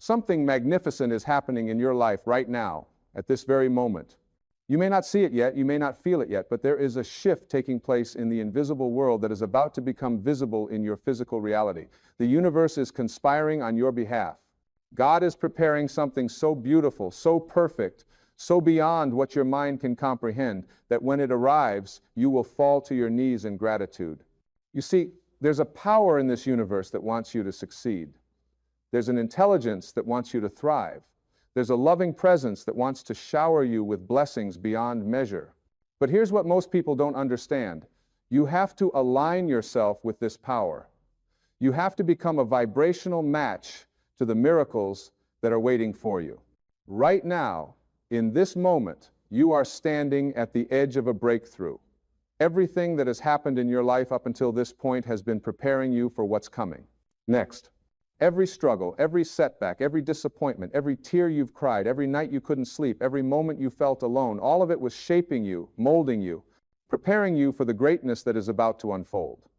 Something magnificent is happening in your life right now, at this very moment. You may not see it yet, you may not feel it yet, but there is a shift taking place in the invisible world that is about to become visible in your physical reality. The universe is conspiring on your behalf. God is preparing something so beautiful, so perfect, so beyond what your mind can comprehend, that when it arrives, you will fall to your knees in gratitude. You see, there's a power in this universe that wants you to succeed. There's an intelligence that wants you to thrive. There's a loving presence that wants to shower you with blessings beyond measure. But here's what most people don't understand. You have to align yourself with this power. You have to become a vibrational match to the miracles that are waiting for you. Right now, in this moment, you are standing at the edge of a breakthrough. Everything that has happened in your life up until this point has been preparing you for what's coming. Next. Every struggle, every setback, every disappointment, every tear you've cried, every night you couldn't sleep, every moment you felt alone, all of it was shaping you, molding you, preparing you for the greatness that is about to unfold.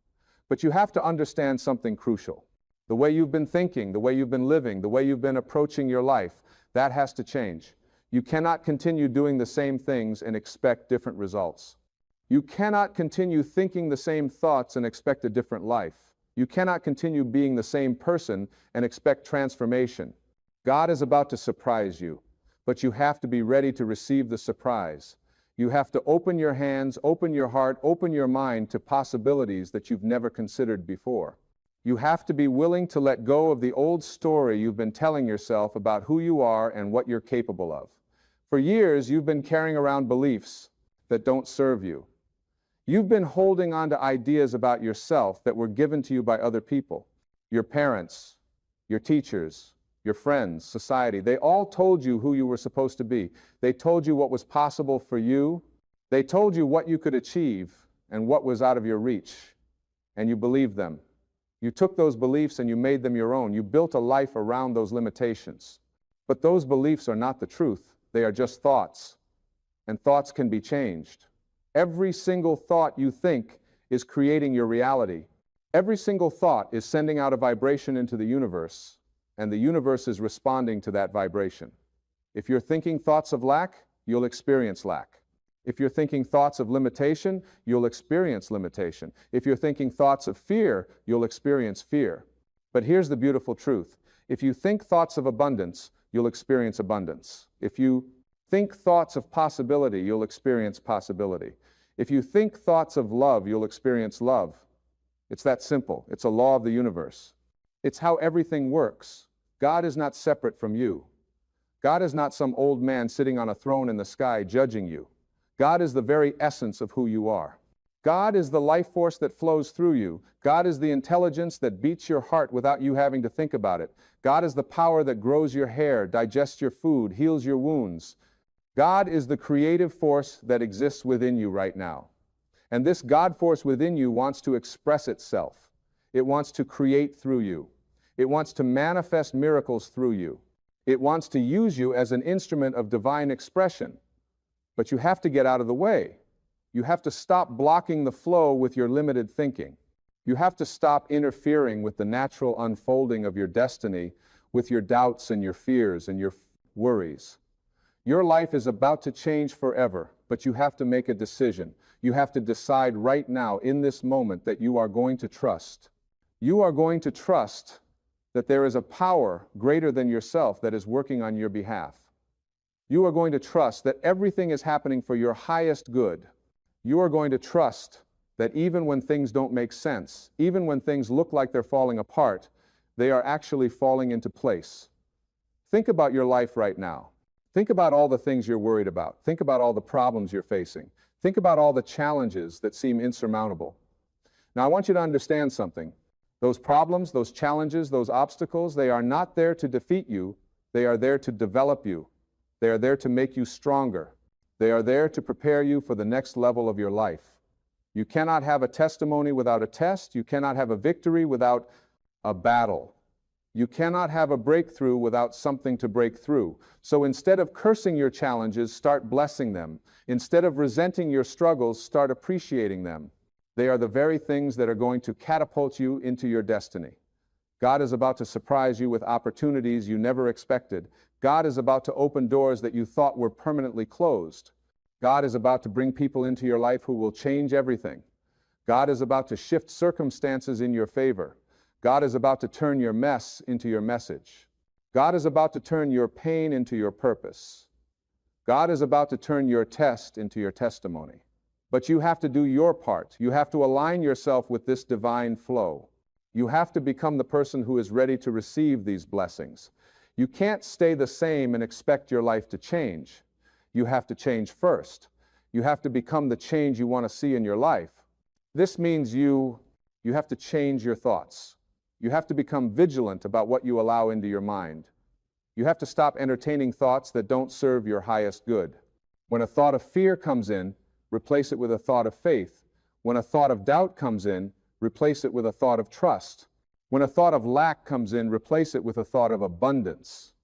But you have to understand something crucial. The way you've been thinking, the way you've been living, the way you've been approaching your life, that has to change. You cannot continue doing the same things and expect different results. You cannot continue thinking the same thoughts and expect a different life. You cannot continue being the same person and expect transformation. God is about to surprise you, but you have to be ready to receive the surprise. You have to open your hands, open your heart, open your mind to possibilities that you've never considered before. You have to be willing to let go of the old story you've been telling yourself about who you are and what you're capable of. For years, you've been carrying around beliefs that don't serve you. You've been holding on to ideas about yourself that were given to you by other people. Your parents, your teachers, your friends, society, they all told you who you were supposed to be. They told you what was possible for you. They told you what you could achieve and what was out of your reach. And you believed them. You took those beliefs and you made them your own. You built a life around those limitations. But those beliefs are not the truth. They are just thoughts. And thoughts can be changed. Every single thought you think is creating your reality. Every single thought is sending out a vibration into the universe, and the universe is responding to that vibration. If you're thinking thoughts of lack, you'll experience lack. If you're thinking thoughts of limitation, you'll experience limitation. If you're thinking thoughts of fear, you'll experience fear. But here's the beautiful truth. If you think thoughts of abundance, you'll experience abundance. If you think thoughts of possibility, you'll experience possibility. If you think thoughts of love, you'll experience love. It's that simple. It's a law of the universe. It's how everything works. God is not separate from you. God is not some old man sitting on a throne in the sky judging you. God is the very essence of who you are. God is the life force that flows through you. God is the intelligence that beats your heart without you having to think about it. God is the power that grows your hair, digests your food, heals your wounds. God is the creative force that exists within you right now. And this God force within you wants to express itself. It wants to create through you. It wants to manifest miracles through you. It wants to use you as an instrument of divine expression. But you have to get out of the way. You have to stop blocking the flow with your limited thinking. You have to stop interfering with the natural unfolding of your destiny with your doubts and your fears and your worries. Your life is about to change forever, but you have to make a decision. You have to decide right now, in this moment, that you are going to trust. You are going to trust that there is a power greater than yourself that is working on your behalf. You are going to trust that everything is happening for your highest good. You are going to trust that even when things don't make sense, even when things look like they're falling apart, they are actually falling into place. Think about your life right now. Think about all the things you're worried about. Think about all the problems you're facing. Think about all the challenges that seem insurmountable. Now, I want you to understand something. Those problems, those challenges, those obstacles, they are not there to defeat you. They are there to develop you. They are there to make you stronger. They are there to prepare you for the next level of your life. You cannot have a testimony without a test. You cannot have a victory without a battle. You cannot have a breakthrough without something to break through. So instead of cursing your challenges, start blessing them. Instead of resenting your struggles, start appreciating them. They are the very things that are going to catapult you into your destiny. God is about to surprise you with opportunities you never expected. God is about to open doors that you thought were permanently closed. God is about to bring people into your life who will change everything. God is about to shift circumstances in your favor. God is about to turn your mess into your message. God is about to turn your pain into your purpose. God is about to turn your test into your testimony. But you have to do your part. You have to align yourself with this divine flow. You have to become the person who is ready to receive these blessings. You can't stay the same and expect your life to change. You have to change first. You have to become the change you want to see in your life. This means you have to change your thoughts. You have to become vigilant about what you allow into your mind. You have to stop entertaining thoughts that don't serve your highest good. When a thought of fear comes in, replace it with a thought of faith. When a thought of doubt comes in, replace it with a thought of trust. When a thought of lack comes in, replace it with a thought of abundance.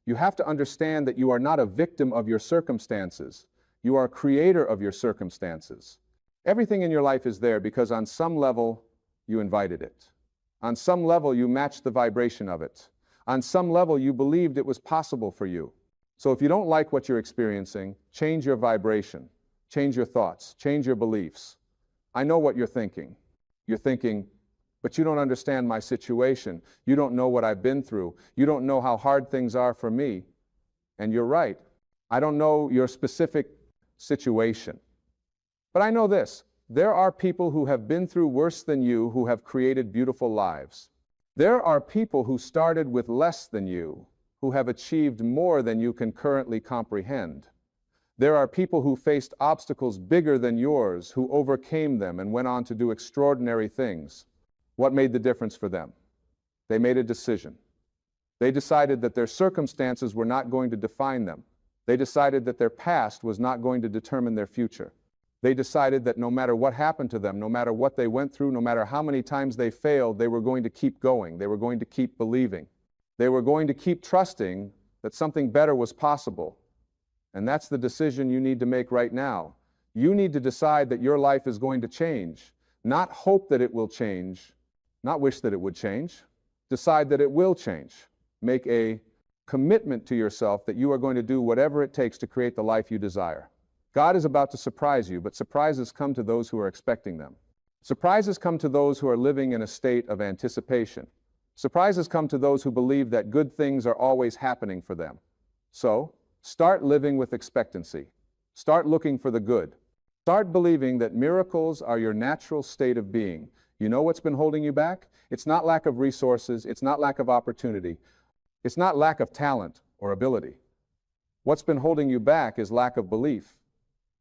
You have to understand that you are not a victim of your circumstances. You are a creator of your circumstances. Everything in your life is there because on some level, you invited it. On some level, you matched the vibration of it. On some level, you believed it was possible for you. So if you don't like what you're experiencing, change your vibration, change your thoughts, change your beliefs. I know what you're thinking. You're thinking, but you don't understand my situation. You don't know what I've been through. You don't know how hard things are for me. And you're right. I don't know your specific situation. But I know this. There are people who have been through worse than you who have created beautiful lives. There are people who started with less than you, who have achieved more than you can currently comprehend. There are people who faced obstacles bigger than yours, who overcame them and went on to do extraordinary things. What made the difference for them? They made a decision. They decided that their circumstances were not going to define them. They decided that their past was not going to determine their future. They decided that no matter what happened to them, no matter what they went through, no matter how many times they failed, they were going to keep going. They were going to keep believing. They were going to keep trusting that something better was possible. And that's the decision you need to make right now. You need to decide that your life is going to change, not hope that it will change, not wish that it would change. Decide that it will change. Make a commitment to yourself that you are going to do whatever it takes to create the life you desire. God is about to surprise you, but surprises come to those who are expecting them. Surprises come to those who are living in a state of anticipation. Surprises come to those who believe that good things are always happening for them. So, start living with expectancy. Start looking for the good. Start believing that miracles are your natural state of being. You know what's been holding you back? It's not lack of resources. It's not lack of opportunity. It's not lack of talent or ability. What's been holding you back is lack of belief.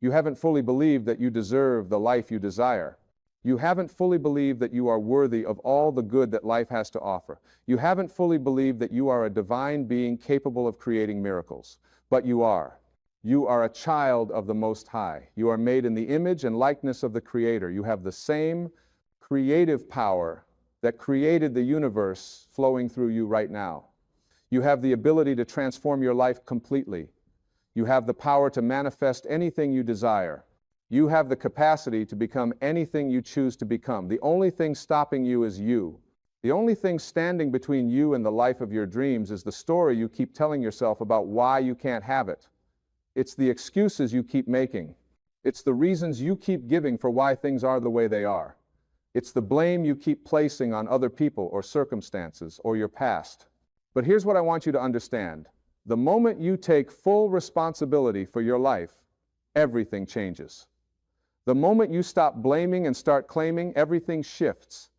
You haven't fully believed that you deserve the life you desire. You haven't fully believed that you are worthy of all the good that life has to offer. You haven't fully believed that you are a divine being capable of creating miracles. But you are. You are a child of the Most High. You are made in the image and likeness of the Creator. You have the same creative power that created the universe flowing through you right now. You have the ability to transform your life completely. You have the power to manifest anything you desire. You have the capacity to become anything you choose to become. The only thing stopping you is you. The only thing standing between you and the life of your dreams is the story you keep telling yourself about why you can't have it. It's the excuses you keep making. It's the reasons you keep giving for why things are the way they are. It's the blame you keep placing on other people or circumstances or your past. But here's what I want you to understand. The moment you take full responsibility for your life, everything changes. The moment you stop blaming and start claiming, everything shifts.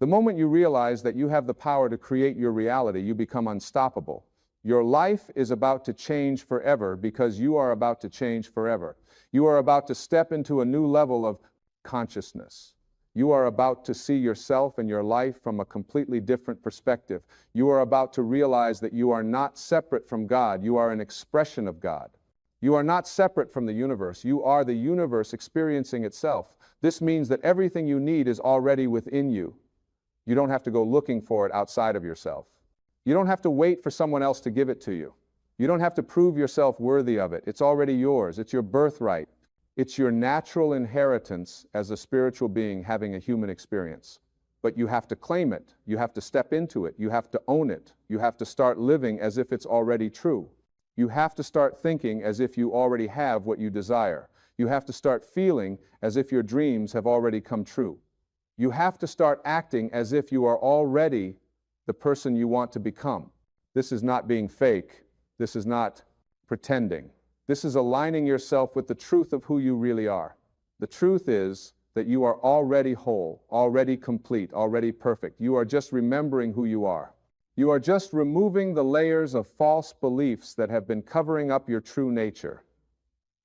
The moment you realize that you have the power to create your reality, you become unstoppable. Your life is about to change forever because you are about to change forever. You are about to step into a new level of consciousness. You are about to see yourself and your life from a completely different perspective. You are about to realize that you are not separate from God. You are an expression of God. You are not separate from the universe. You are the universe experiencing itself. This means that everything you need is already within you. You don't have to go looking for it outside of yourself. You don't have to wait for someone else to give it to you. You don't have to prove yourself worthy of it. It's already yours. It's your birthright. It's your natural inheritance as a spiritual being having a human experience. but you have to claim it. You have to step into it. You have to own it. You have to start living as if it's already true. You have to start thinking as if you already have what you desire. You have to start feeling as if your dreams have already come true. You have to start acting as if you are already the person you want to become. This is not being fake. This is not pretending. This is aligning yourself with the truth of who you really are. The truth is that you are already whole, already complete, already perfect. You are just remembering who you are. You are just removing the layers of false beliefs that have been covering up your true nature.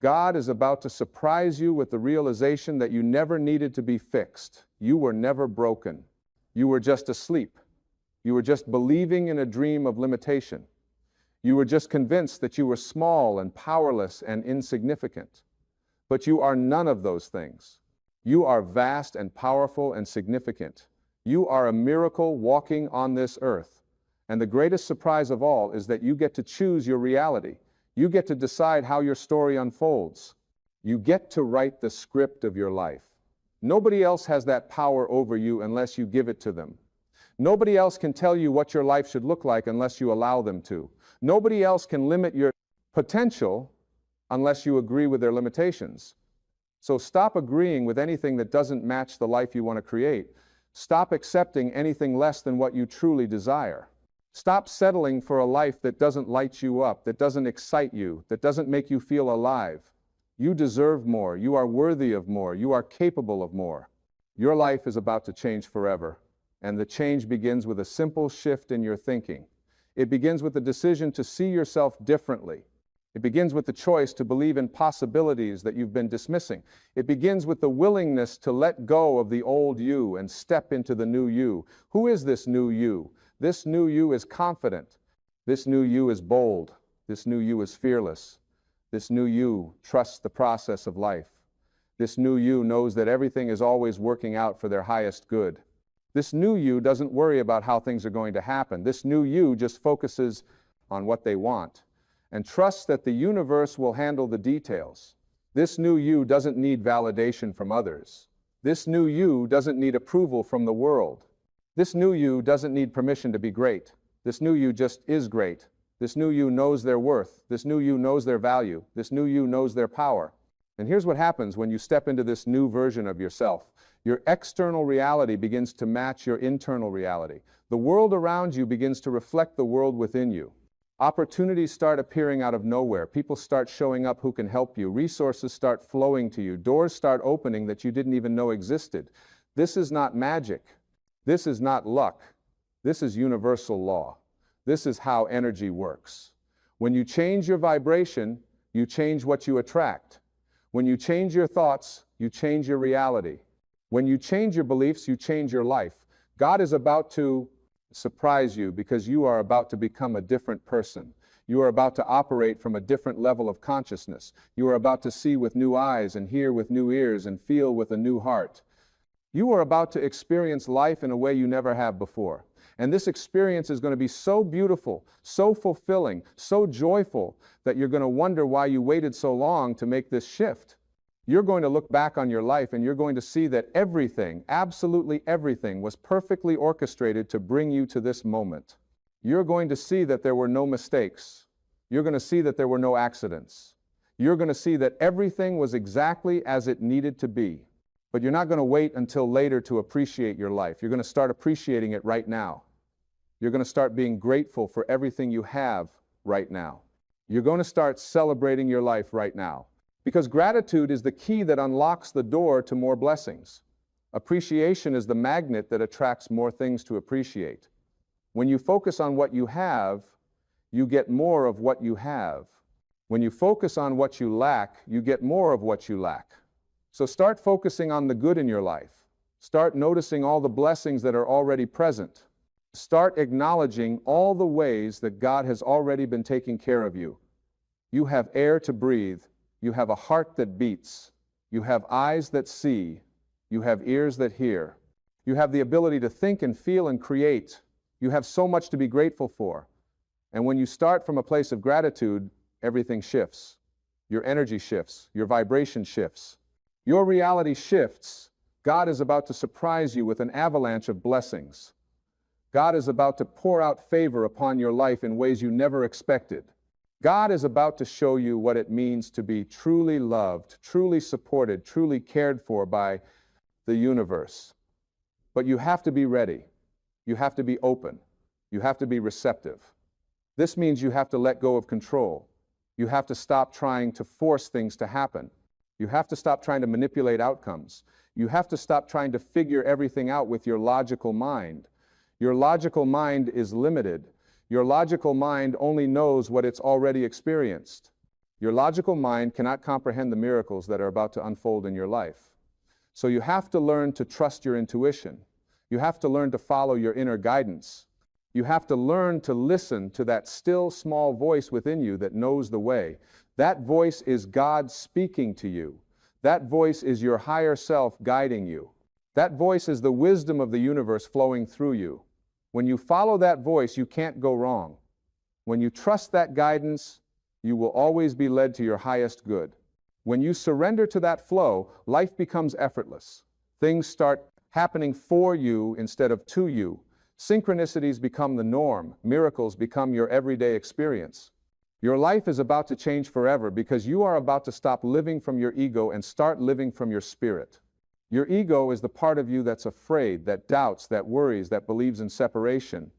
God is about to surprise you with the realization that you never needed to be fixed. You were never broken. You were just asleep. You were just believing in a dream of limitation. You were just convinced that you were small and powerless and insignificant. But you are none of those things. You are vast and powerful and significant. You are a miracle walking on this earth. And the greatest surprise of all is that you get to choose your reality. You get to decide how your story unfolds. You get to write the script of your life. Nobody else has that power over you unless you give it to them. Nobody else can tell you what your life should look like unless you allow them to. Nobody else can limit your potential unless you agree with their limitations. So stop agreeing with anything that doesn't match the life you want to create. Stop accepting anything less than what you truly desire. Stop settling for a life that doesn't light you up, that doesn't excite you, that doesn't make you feel alive. You deserve more. You are worthy of more. You are capable of more. Your life is about to change forever, and the change begins with a simple shift in your thinking. It begins with the decision to see yourself differently. It begins with the choice to believe in possibilities that you've been dismissing. It begins with the willingness to let go of the old you and step into the new you. Who is this new you? This new you is confident. This new you is bold. This new you is fearless. This new you trusts the process of life. This new you knows that everything is always working out for their highest good. This new you doesn't worry about how things are going to happen. This new you just focuses on what they want and trusts that the universe will handle the details. This new you doesn't need validation from others. This new you doesn't need approval from the world. This new you doesn't need permission to be great. This new you just is great. This new you knows their worth. This new you knows their value. This new you knows their power. And here's what happens when you step into this new version of yourself. Your external reality begins to match your internal reality. The world around you begins to reflect the world within you. Opportunities start appearing out of nowhere. People start showing up who can help you. Resources start flowing to you. Doors start opening that you didn't even know existed. This is not magic. This is not luck. This is universal law. This is how energy works. When you change your vibration, you change what you attract. When you change your thoughts, you change your reality. When you change your beliefs, you change your life. God is about to surprise you because you are about to become a different person. You are about to operate from a different level of consciousness. You are about to see with new eyes and hear with new ears and feel with a new heart. You are about to experience life in a way you never have before. And this experience is going to be so beautiful, so fulfilling, so joyful that you're going to wonder why you waited so long to make this shift. You're going to look back on your life and you're going to see that everything, absolutely everything, was perfectly orchestrated to bring you to this moment. You're going to see that there were no mistakes. You're going to see that there were no accidents. You're going to see that everything was exactly as it needed to be. But you're not going to wait until later to appreciate your life. You're going to start appreciating it right now. You're going to start being grateful for everything you have right now. You're going to start celebrating your life right now. Because gratitude is the key that unlocks the door to more blessings. Appreciation is the magnet that attracts more things to appreciate. When you focus on what you have, you get more of what you have. When you focus on what you lack, you get more of what you lack. So start focusing on the good in your life. Start noticing all the blessings that are already present. Start acknowledging all the ways that God has already been taking care of you. You have air to breathe. You have a heart that beats. You have eyes that see. You have ears that hear. You have the ability to think and feel and create. You have so much to be grateful for. And when you start from a place of gratitude, everything shifts. Your energy shifts. Your vibration shifts. Your reality shifts. God is about to surprise you with an avalanche of blessings. God is about to pour out favor upon your life in ways you never expected. God is about to show you what it means to be truly loved, truly supported, truly cared for by the universe. But you have to be ready. You have to be open. You have to be receptive. This means you have to let go of control. You have to stop trying to force things to happen. You have to stop trying to manipulate outcomes. You have to stop trying to figure everything out with your logical mind. Your logical mind is limited. Your logical mind only knows what it's already experienced. Your logical mind cannot comprehend the miracles that are about to unfold in your life. So you have to learn to trust your intuition. You have to learn to follow your inner guidance. You have to learn to listen to that still small voice within you that knows the way. That voice is God speaking to you. That voice is your higher self guiding you. That voice is the wisdom of the universe flowing through you. When you follow that voice, you can't go wrong. When you trust that guidance, you will always be led to your highest good. When you surrender to that flow, life becomes effortless. Things start happening for you instead of to you. Synchronicities become the norm. Miracles become your everyday experience. Your life is about to change forever because you are about to stop living from your ego and start living from your spirit. Your ego is the part of you that's afraid, that doubts, that worries, that believes in separation.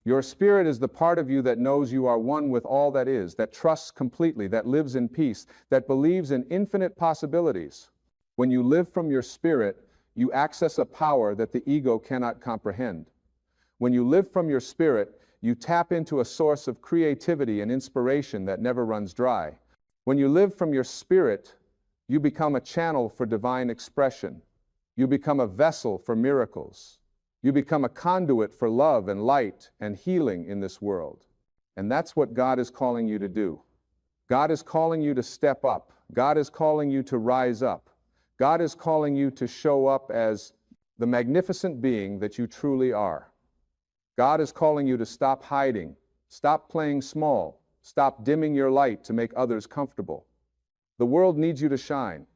Your spirit is the part of you that knows you are one with all that is, that trusts completely, that lives in peace, that believes in infinite possibilities. When you live from your spirit, you access a power that the ego cannot comprehend. When you live from your spirit, you tap into a source of creativity and inspiration that never runs dry. When you live from your spirit, you become a channel for divine expression. You become a vessel for miracles. You become a conduit for love and light and healing in this world. And that's what God is calling you to do. God is calling you to step up. God is calling you to rise up. God is calling you to show up as the magnificent being that you truly are. God is calling you to stop hiding, stop playing small, stop dimming your light to make others comfortable. The world needs you to shine.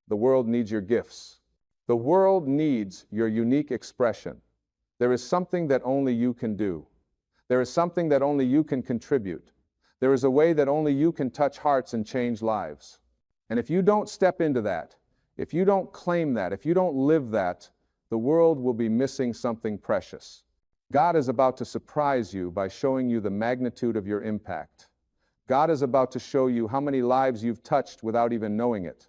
The world needs your gifts. The world needs your unique expression. There is something that only you can do. There is something that only you can contribute. There is a way that only you can touch hearts and change lives. And if you don't step into that, if you don't claim that, if you don't live that, the world will be missing something precious. God is about to surprise you by showing you the magnitude of your impact. God is about to show you how many lives you've touched without even knowing it.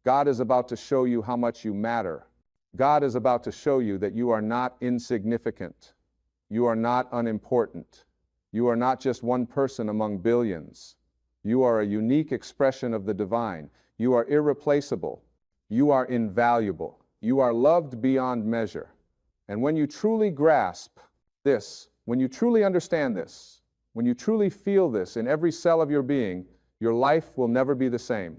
God is about to show you how much you matter. God is about to show you that you are not insignificant. You are not unimportant. You are not just one person among billions. You are a unique expression of the divine. You are irreplaceable. You are invaluable. You are loved beyond measure. And when you truly grasp this, when you truly understand this, when you truly feel this in every cell of your being, your life will never be the same.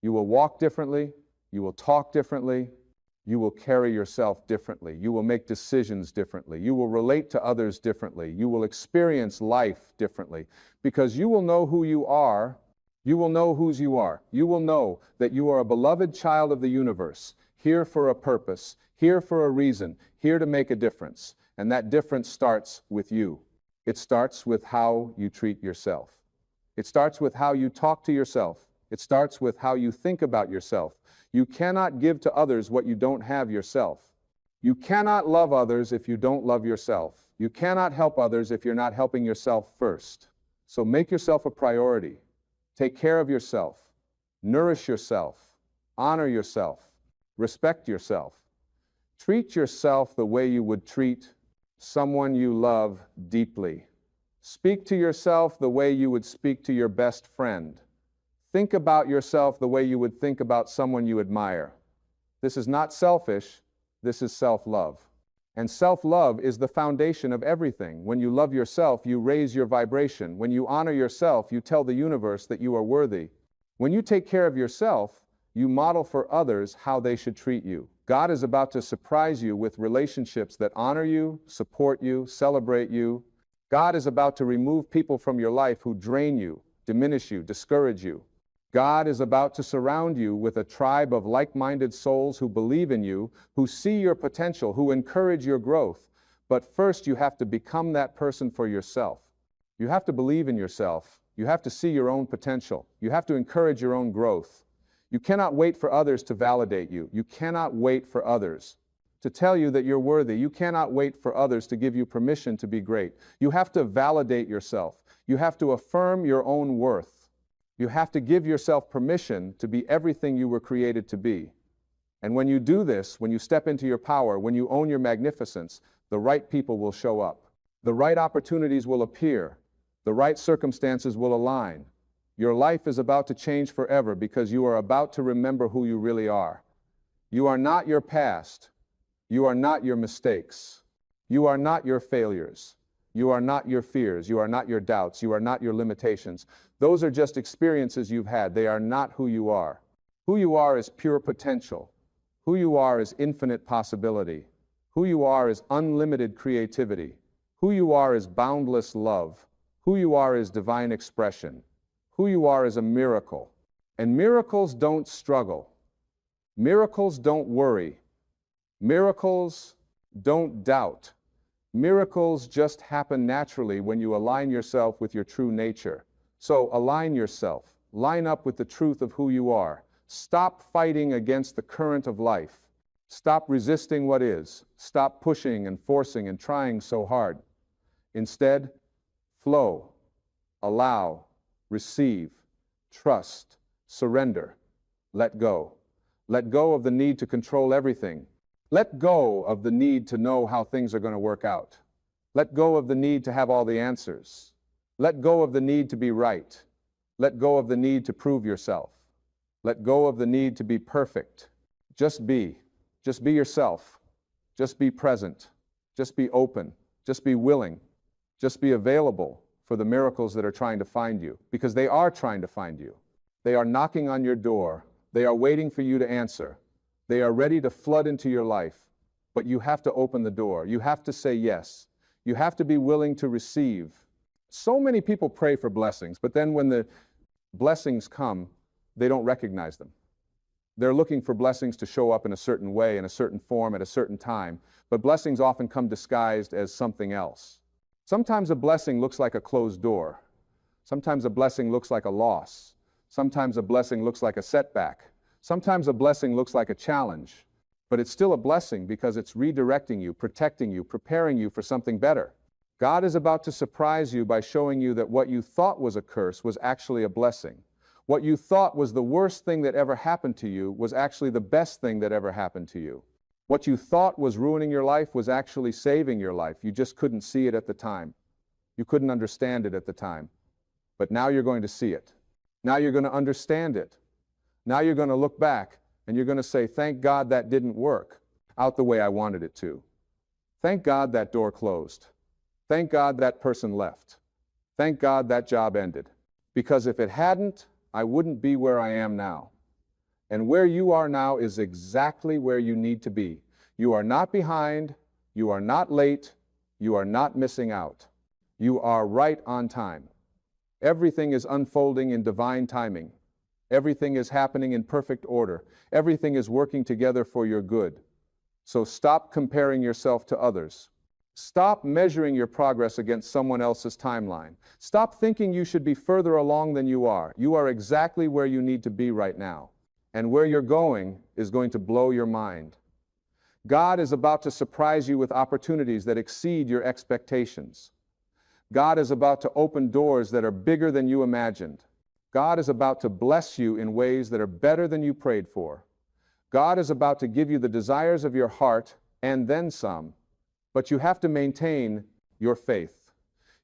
You will walk differently. You will talk differently. You will carry yourself differently. You will make decisions differently. You will relate to others differently. You will experience life differently because you will know who you are. You will know whose you are. You will know that you are a beloved child of the universe, here for a purpose, here for a reason, here to make a difference. And that difference starts with you. It starts with how you treat yourself. It starts with how you talk to yourself. It starts with how you think about yourself. You cannot give to others what you don't have yourself. You cannot love others if you don't love yourself. You cannot help others if you're not helping yourself first. So make yourself a priority. Take care of yourself. Nourish yourself. Honor yourself. Respect yourself. Treat yourself the way you would treat someone you love deeply. Speak to yourself the way you would speak to your best friend. Think about yourself the way you would think about someone you admire. This is not selfish, this is self-love. And self-love is the foundation of everything. When you love yourself, you raise your vibration. When you honor yourself, you tell the universe that you are worthy. When you take care of yourself, you model for others how they should treat you. God is about to surprise you with relationships that honor you, support you, celebrate you. God is about to remove people from your life who drain you, diminish you, discourage you. God is about to surround you with a tribe of like-minded souls who believe in you, who see your potential, who encourage your growth. But first, you have to become that person for yourself. You have to believe in yourself. You have to see your own potential. You have to encourage your own growth. You cannot wait for others to validate you. You cannot wait for others to tell you that you're worthy. You cannot wait for others to give you permission to be great. You have to validate yourself. You have to affirm your own worth. You have to give yourself permission to be everything you were created to be. And when you do this, when you step into your power, when you own your magnificence, the right people will show up. The right opportunities will appear. The right circumstances will align. Your life is about to change forever because you are about to remember who you really are. You are not your past. You are not your mistakes. You are not your failures. You are not your fears. You are not your doubts. You are not your limitations. Those are just experiences you've had. They are not who you are. Who you are is pure potential. Who you are is infinite possibility. Who you are is unlimited creativity. Who you are is boundless love. Who you are is divine expression. Who you are is a miracle. And miracles don't struggle. Miracles don't worry. Miracles don't doubt. Miracles just happen naturally when you align yourself with your true nature. So align yourself. Line up with the truth of who you are. Stop fighting against the current of life. Stop resisting what is. Stop pushing and forcing and trying so hard. Instead, flow, allow, receive, trust, surrender, let go. Let go of the need to control everything. Let go of the need to know how things are going to work out. Let go of the need to have all the answers. Let go of the need to be right. Let go of the need to prove yourself. Let go of the need to be perfect. Just be. Just be yourself. Just be present. Just be open. Just be willing. Just be available for the miracles that are trying to find you, because they are trying to find you. They are knocking on your door. They are waiting for you to answer. They are ready to flood into your life, but you have to open the door. You have to say yes. You have to be willing to receive. So many people pray for blessings, but then when the blessings come, they don't recognize them. They're looking for blessings to show up in a certain way, in a certain form, at a certain time, but blessings often come disguised as something else. Sometimes a blessing looks like a closed door. Sometimes a blessing looks like a loss. Sometimes a blessing looks like a setback. Sometimes a blessing looks like a challenge, but it's still a blessing because it's redirecting you, protecting you, preparing you for something better. God is about to surprise you by showing you that what you thought was a curse was actually a blessing. What you thought was the worst thing that ever happened to you was actually the best thing that ever happened to you. What you thought was ruining your life was actually saving your life. You just couldn't see it at the time. You couldn't understand it at the time. But now you're going to see it. Now you're going to understand it. Now you're going to look back and you're going to say, thank God that didn't work out the way I wanted it to. Thank God that door closed. Thank God that person left. Thank God that job ended. Because if it hadn't, I wouldn't be where I am now. And where you are now is exactly where you need to be. You are not behind. You are not late. You are not missing out. You are right on time. Everything is unfolding in divine timing. Everything is happening in perfect order. Everything is working together for your good. So stop comparing yourself to others. Stop measuring your progress against someone else's timeline. Stop thinking you should be further along than you are. You are exactly where you need to be right now. And where you're going is going to blow your mind. God is about to surprise you with opportunities that exceed your expectations. God is about to open doors that are bigger than you imagined. God is about to bless you in ways that are better than you prayed for. God is about to give you the desires of your heart and then some. But you have to maintain your faith.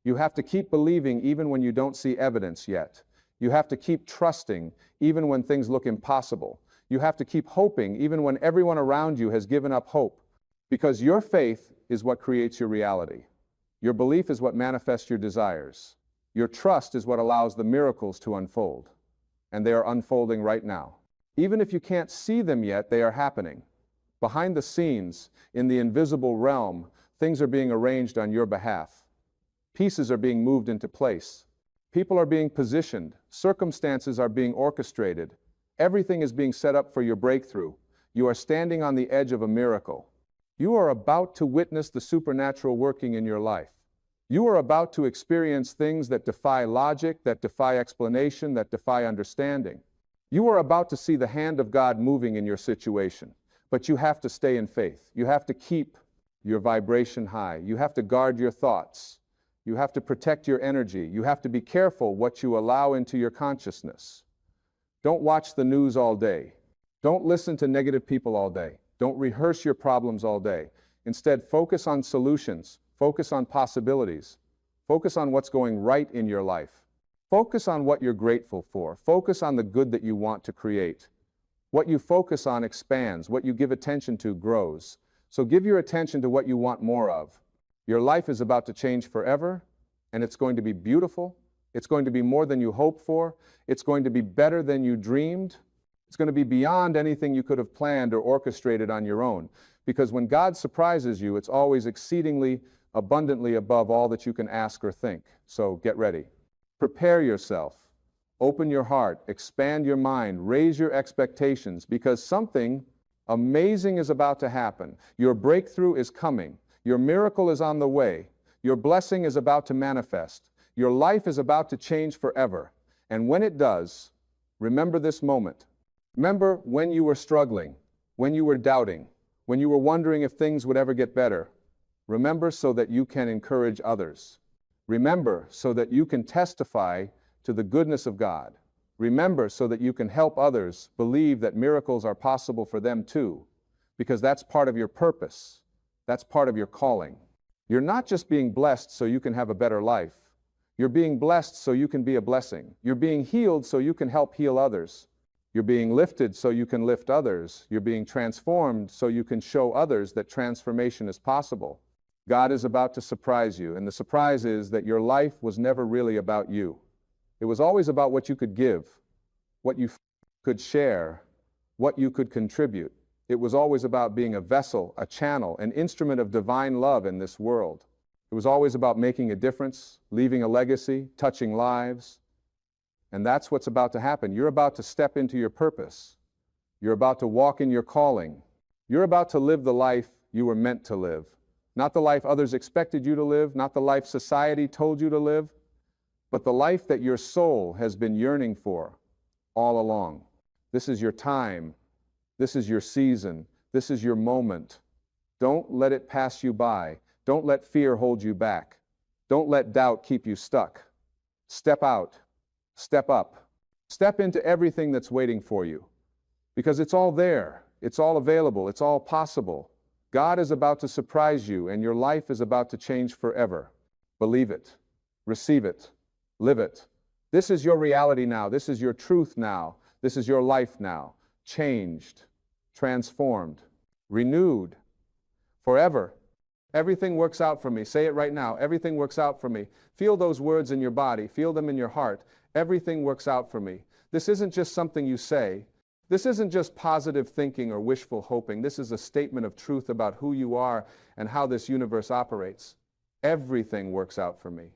You have to keep believing even when you don't see evidence yet. You have to keep trusting even when things look impossible. You have to keep hoping even when everyone around you has given up hope. Because your faith is what creates your reality. Your belief is what manifests your desires. Your trust is what allows the miracles to unfold. And they are unfolding right now. Even if you can't see them yet, they are happening. Behind the scenes, in the invisible realm, things are being arranged on your behalf. Pieces are being moved into place. People are being positioned. Circumstances are being orchestrated. Everything is being set up for your breakthrough. You are standing on the edge of a miracle. You are about to witness the supernatural working in your life. You are about to experience things that defy logic, that defy explanation, that defy understanding. You are about to see the hand of God moving in your situation. But you have to stay in faith. You have to keep your vibration high. You have to guard your thoughts. You have to protect your energy. You have to be careful what you allow into your consciousness. Don't watch the news all day. Don't listen to negative people all day. Don't rehearse your problems all day. Instead, focus on solutions. Focus on possibilities. Focus on what's going right in your life. Focus on what you're grateful for. Focus on the good that you want to create. What you focus on expands. What you give attention to grows. So give your attention to what you want more of. Your life is about to change forever, and it's going to be beautiful. It's going to be more than you hoped for. It's going to be better than you dreamed. It's going to be beyond anything you could have planned or orchestrated on your own. Because when God surprises you, it's always exceedingly abundantly above all that you can ask or think. So get ready. Prepare yourself. Open your heart. Expand your mind. Raise your expectations, because something amazing is about to happen. Your breakthrough is coming. Your miracle is on the way. Your blessing is about to manifest. Your life is about to change forever. And when it does, remember this moment. Remember when you were struggling, when you were doubting, when you were wondering if things would ever get better. Remember so that you can encourage others. Remember so that you can testify to the goodness of God. Remember so that you can help others believe that miracles are possible for them too, because that's part of your purpose. That's part of your calling. You're not just being blessed so you can have a better life. You're being blessed so you can be a blessing. You're being healed so you can help heal others. You're being lifted so you can lift others. You're being transformed so you can show others that transformation is possible. God is about to surprise you, and the surprise is that your life was never really about you. It was always about what you could give, what you could share, what you could contribute. It was always about being a vessel, a channel, an instrument of divine love in this world. It was always about making a difference, leaving a legacy, touching lives. And that's what's about to happen. You're about to step into your purpose. You're about to walk in your calling. You're about to live the life you were meant to live. Not the life others expected you to live, not the life society told you to live, but the life that your soul has been yearning for all along. This is your time. This is your season. This is your moment. Don't let it pass you by. Don't let fear hold you back. Don't let doubt keep you stuck. Step out. Step up. Step into everything that's waiting for you. Because it's all there. It's all available. It's all possible. God is about to surprise you, and your life is about to change forever. Believe it. Receive it. Live it. This is your reality now. This is your truth now. This is your life now. Changed. Transformed. Renewed. Forever. Everything works out for me. Say it right now. Everything works out for me. Feel those words in your body. Feel them in your heart. Everything works out for me. This isn't just something you say. This isn't just positive thinking or wishful hoping. This is a statement of truth about who you are and how this universe operates. Everything works out for me.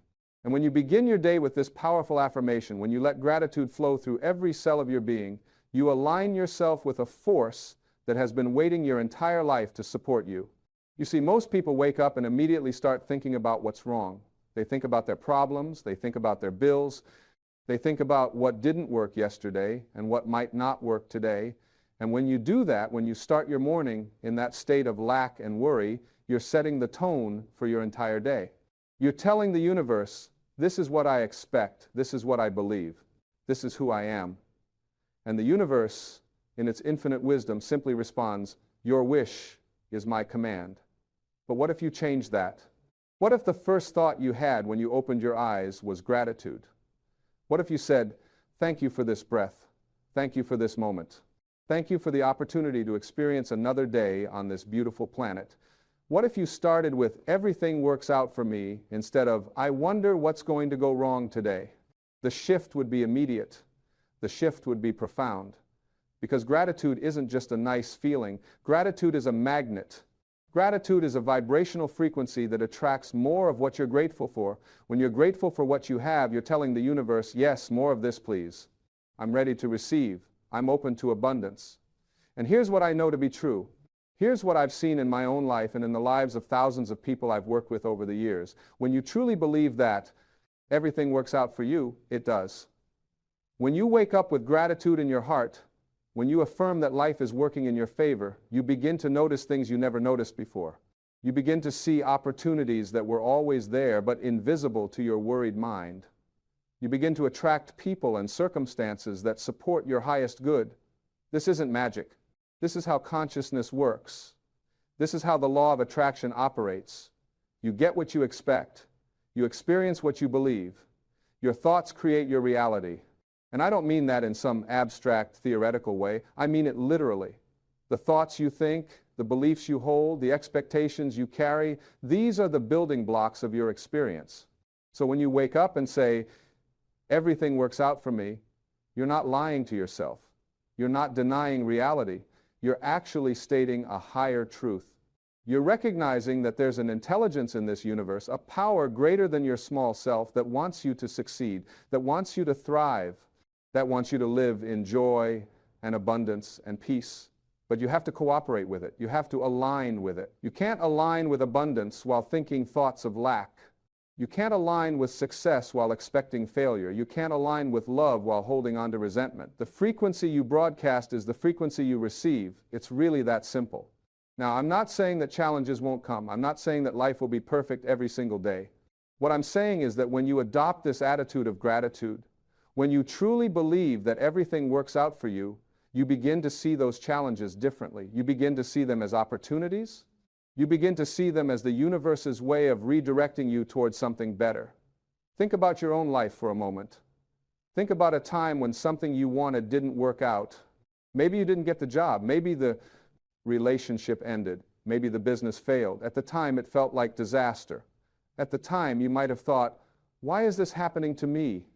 And when you begin your day with this powerful affirmation, when you let gratitude flow through every cell of your being, you align yourself with a force that has been waiting your entire life to support you. You see, most people wake up and immediately start thinking about what's wrong. They think about their problems, they think about their bills, they think about what didn't work yesterday and what might not work today. And when you do that, when you start your morning in that state of lack and worry, you're setting the tone for your entire day. You're telling the universe, this is what I expect, this is what I believe, this is who I am. And the universe, in its infinite wisdom, simply responds, your wish is my command. But what if you change that? What if the first thought you had when you opened your eyes was gratitude? What if you said, thank you for this breath, thank you for this moment, thank you for the opportunity to experience another day on this beautiful planet? What if you started with, everything works out for me, instead of, I wonder what's going to go wrong today? The shift would be immediate. The shift would be profound. Because gratitude isn't just a nice feeling. Gratitude is a magnet. Gratitude is a vibrational frequency that attracts more of what you're grateful for. When you're grateful for what you have, you're telling the universe, yes, more of this, please. I'm ready to receive. I'm open to abundance. And here's what I know to be true. Here's what I've seen in my own life and in the lives of thousands of people I've worked with over the years. When you truly believe that everything works out for you, it does. When you wake up with gratitude in your heart, when you affirm that life is working in your favor, you begin to notice things you never noticed before. You begin to see opportunities that were always there but invisible to your worried mind. You begin to attract people and circumstances that support your highest good. This isn't magic. This is how consciousness works. This is how the law of attraction operates. You get what you expect. You experience what you believe. Your thoughts create your reality. And I don't mean that in some abstract, theoretical way. I mean it literally. The thoughts you think, the beliefs you hold, the expectations you carry, these are the building blocks of your experience. So when you wake up and say, everything works out for me, you're not lying to yourself. You're not denying reality. You're actually stating a higher truth. You're recognizing that there's an intelligence in this universe, a power greater than your small self that wants you to succeed, that wants you to thrive, that wants you to live in joy and abundance and peace. But you have to cooperate with it. You have to align with it. You can't align with abundance while thinking thoughts of lack. You can't align with success while expecting failure. You can't align with love while holding on to resentment. The frequency you broadcast is the frequency you receive. It's really that simple. Now, I'm not saying that challenges won't come. I'm not saying that life will be perfect every single day. What I'm saying is that when you adopt this attitude of gratitude, when you truly believe that everything works out for you, you begin to see those challenges differently. You begin to see them as opportunities. You begin to see them as the universe's way of redirecting you towards something better. Think about your own life for a moment. Think about a time when something you wanted didn't work out. Maybe you didn't get the job. Maybe the relationship ended. Maybe the business failed. At the time, it felt like disaster. At the time, you might have thought, why is this happening to me?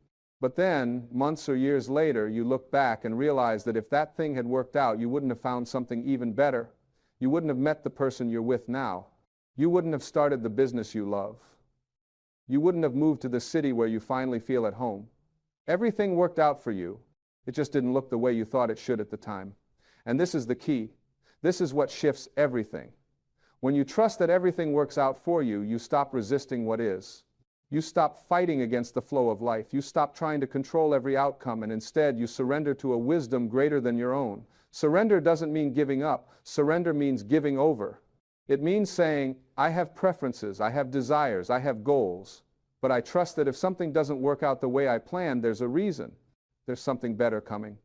But then, months or years later, you look back and realize that if that thing had worked out, you wouldn't have found something even better. You wouldn't have met the person you're with now. You wouldn't have started the business you love. You wouldn't have moved to the city where you finally feel at home. Everything worked out for you. It just didn't look the way you thought it should at the time. And this is the key. This is what shifts everything. When you trust that everything works out for you, you stop resisting what is. You stop fighting against the flow of life. You stop trying to control every outcome, and instead you surrender to a wisdom greater than your own. Surrender doesn't mean giving up. Surrender means giving over. It means saying, I have preferences, I have desires, I have goals, but I trust that if something doesn't work out the way I planned, there's a reason. There's something better coming.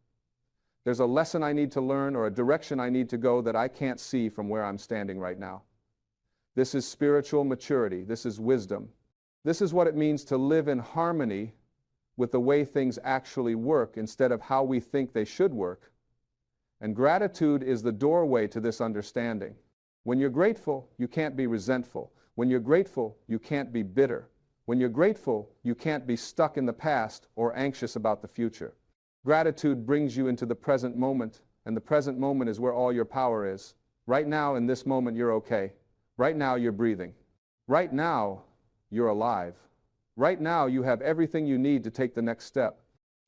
There's a lesson I need to learn or a direction I need to go that I can't see from where I'm standing right now. This is spiritual maturity. This is wisdom. This is what it means to live in harmony with the way things actually work instead of how we think they should work. And gratitude is the doorway to this understanding. When you're grateful, you can't be resentful. When you're grateful, you can't be bitter. When you're grateful, you can't be stuck in the past or anxious about the future. Gratitude brings you into the present moment, and the present moment is where all your power is. Right now, in this moment, you're okay. Right now, you're breathing. Right now, you're alive. Right now, you have everything you need to take the next step.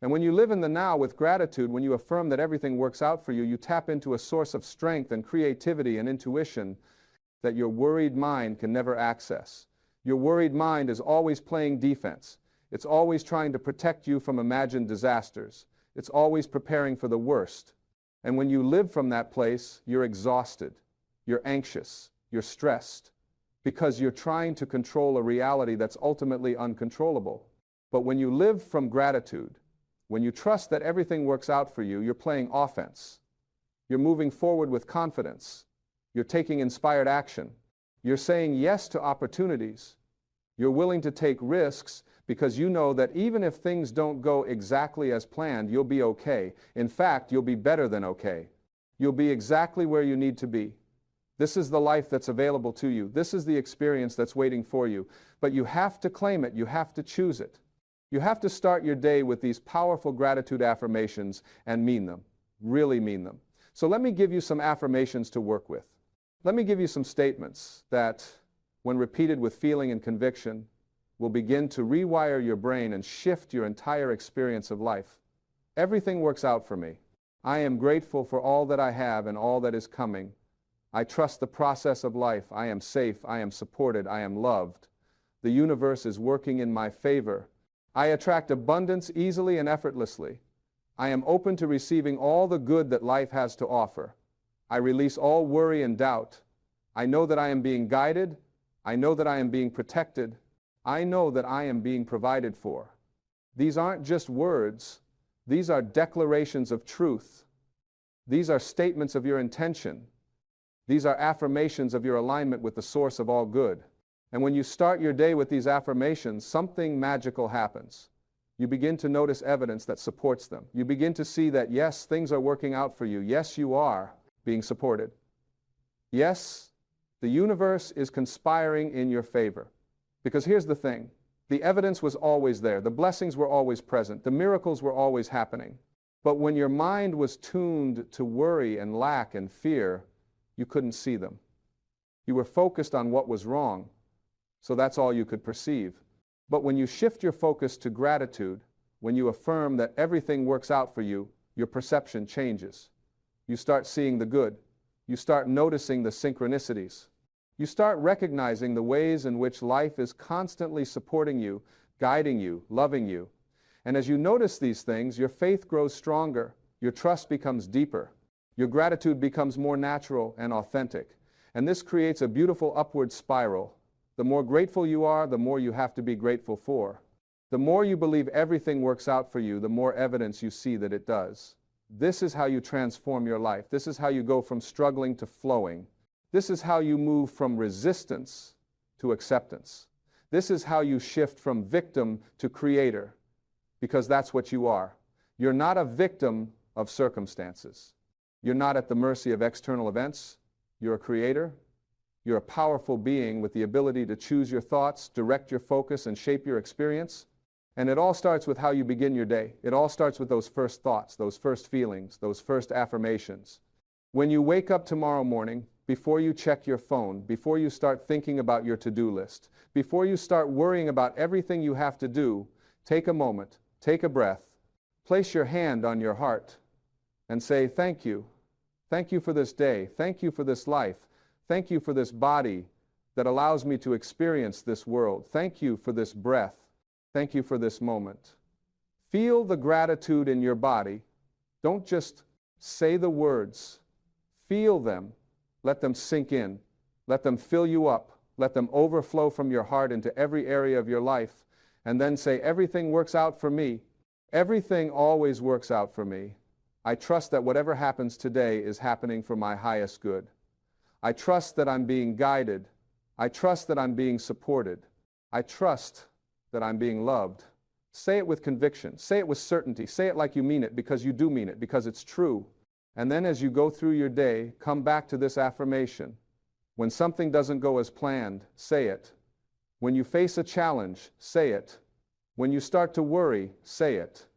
And when you live in the now with gratitude, when you affirm that everything works out for you, you tap into a source of strength and creativity and intuition that your worried mind can never access. Your worried mind is always playing defense. It's always trying to protect you from imagined disasters. It's always preparing for the worst. And when you live from that place, you're exhausted, you're anxious, you're stressed, because you're trying to control a reality that's ultimately uncontrollable. But when you live from gratitude, when you trust that everything works out for you, you're playing offense. You're moving forward with confidence. You're taking inspired action. You're saying yes to opportunities. You're willing to take risks because you know that even if things don't go exactly as planned, you'll be okay. In fact, you'll be better than okay. You'll be exactly where you need to be. This is the life that's available to you. This is the experience that's waiting for you. But you have to claim it. You have to choose it. You have to start your day with these powerful gratitude affirmations and mean them, really mean them. So let me give you some affirmations to work with. Let me give you some statements that, when repeated with feeling and conviction, will begin to rewire your brain and shift your entire experience of life. Everything works out for me. I am grateful for all that I have and all that is coming. I trust the process of life. I am safe. I am supported. I am loved. The universe is working in my favor. I attract abundance easily and effortlessly. I am open to receiving all the good that life has to offer. I release all worry and doubt. I know that I am being guided. I know that I am being protected. I know that I am being provided for. These aren't just words. These are declarations of truth. These are statements of your intention. These are affirmations of your alignment with the source of all good. And when you start your day with these affirmations, something magical happens. You begin to notice evidence that supports them. You begin to see that, yes, things are working out for you. Yes, you are being supported. Yes, the universe is conspiring in your favor. Because here's the thing. The evidence was always there. The blessings were always present. The miracles were always happening. But when your mind was tuned to worry and lack and fear, you couldn't see them. You were focused on what was wrong, so that's all you could perceive. But when you shift your focus to gratitude, when you affirm that everything works out for you, your perception changes. You start seeing the good. You start noticing the synchronicities. You start recognizing the ways in which life is constantly supporting you, guiding you, loving you. And as you notice these things, your faith grows stronger, your trust becomes deeper, your gratitude becomes more natural and authentic. And this creates a beautiful upward spiral. The more grateful you are, the more you have to be grateful for. The more you believe everything works out for you, the more evidence you see that it does. This is how you transform your life. This is how you go from struggling to flowing. This is how you move from resistance to acceptance. This is how you shift from victim to creator, because that's what you are. You're not a victim of circumstances. You're not at the mercy of external events. You're a creator. You're a powerful being with the ability to choose your thoughts, direct your focus, and shape your experience. And it all starts with how you begin your day. It all starts with those first thoughts, those first feelings, those first affirmations. When you wake up tomorrow morning, before you check your phone, before you start thinking about your to-do list, before you start worrying about everything you have to do, take a moment, take a breath, place your hand on your heart, and say, thank you. Thank you for this day. Thank you for this life. Thank you for this body that allows me to experience this world. Thank you for this breath. Thank you for this moment. Feel the gratitude in your body. Don't just say the words. Feel them. Let them sink in. Let them fill you up. Let them overflow from your heart into every area of your life. And then say, everything works out for me. Everything always works out for me. I trust that whatever happens today is happening for my highest good. I trust that I'm being guided. I trust that I'm being supported. I trust that I'm being loved. Say it with conviction. Say it with certainty. Say it like you mean it, because you do mean it, because it's true. And then as you go through your day, come back to this affirmation. When something doesn't go as planned, say it. When you face a challenge, say it. When you start to worry, say it.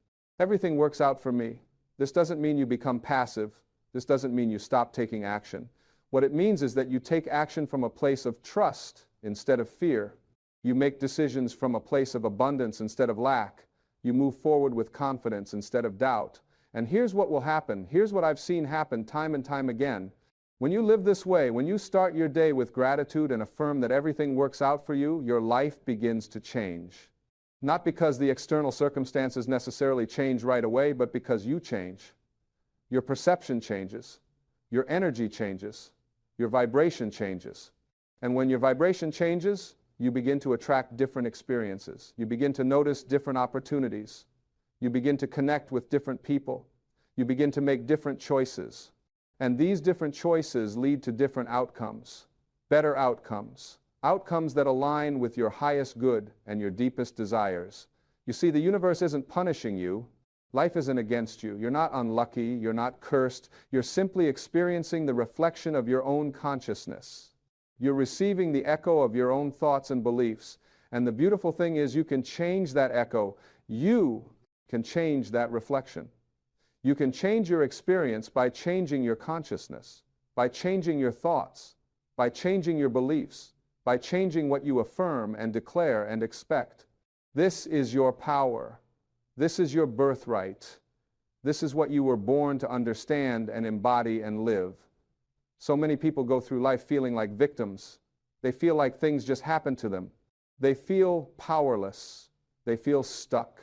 Everything works out for me. This doesn't mean you become passive. This doesn't mean you stop taking action. What it means is that you take action from a place of trust instead of fear. You make decisions from a place of abundance instead of lack. You move forward with confidence instead of doubt. And here's what will happen. Here's what I've seen happen time and time again. When you live this way, when you start your day with gratitude and affirm that everything works out for you, your life begins to change. Not because the external circumstances necessarily change right away, but because you change. Your perception changes. Your energy changes. Your vibration changes. And when your vibration changes, you begin to attract different experiences. You begin to notice different opportunities. You begin to connect with different people. You begin to make different choices. And these different choices lead to different outcomes, better outcomes, outcomes that align with your highest good and your deepest desires. You see, the universe isn't punishing you. Life isn't against you. You're not unlucky. You're not cursed. You're simply experiencing the reflection of your own consciousness. You're receiving the echo of your own thoughts and beliefs. And the beautiful thing is you can change that echo. You can change that reflection. You can change your experience by changing your consciousness, by changing your thoughts, by changing your beliefs, by changing what you affirm and declare and expect. This is your power. This is your birthright. This is what you were born to understand and embody and live. So many people go through life feeling like victims. They feel like things just happen to them. They feel powerless. They feel stuck.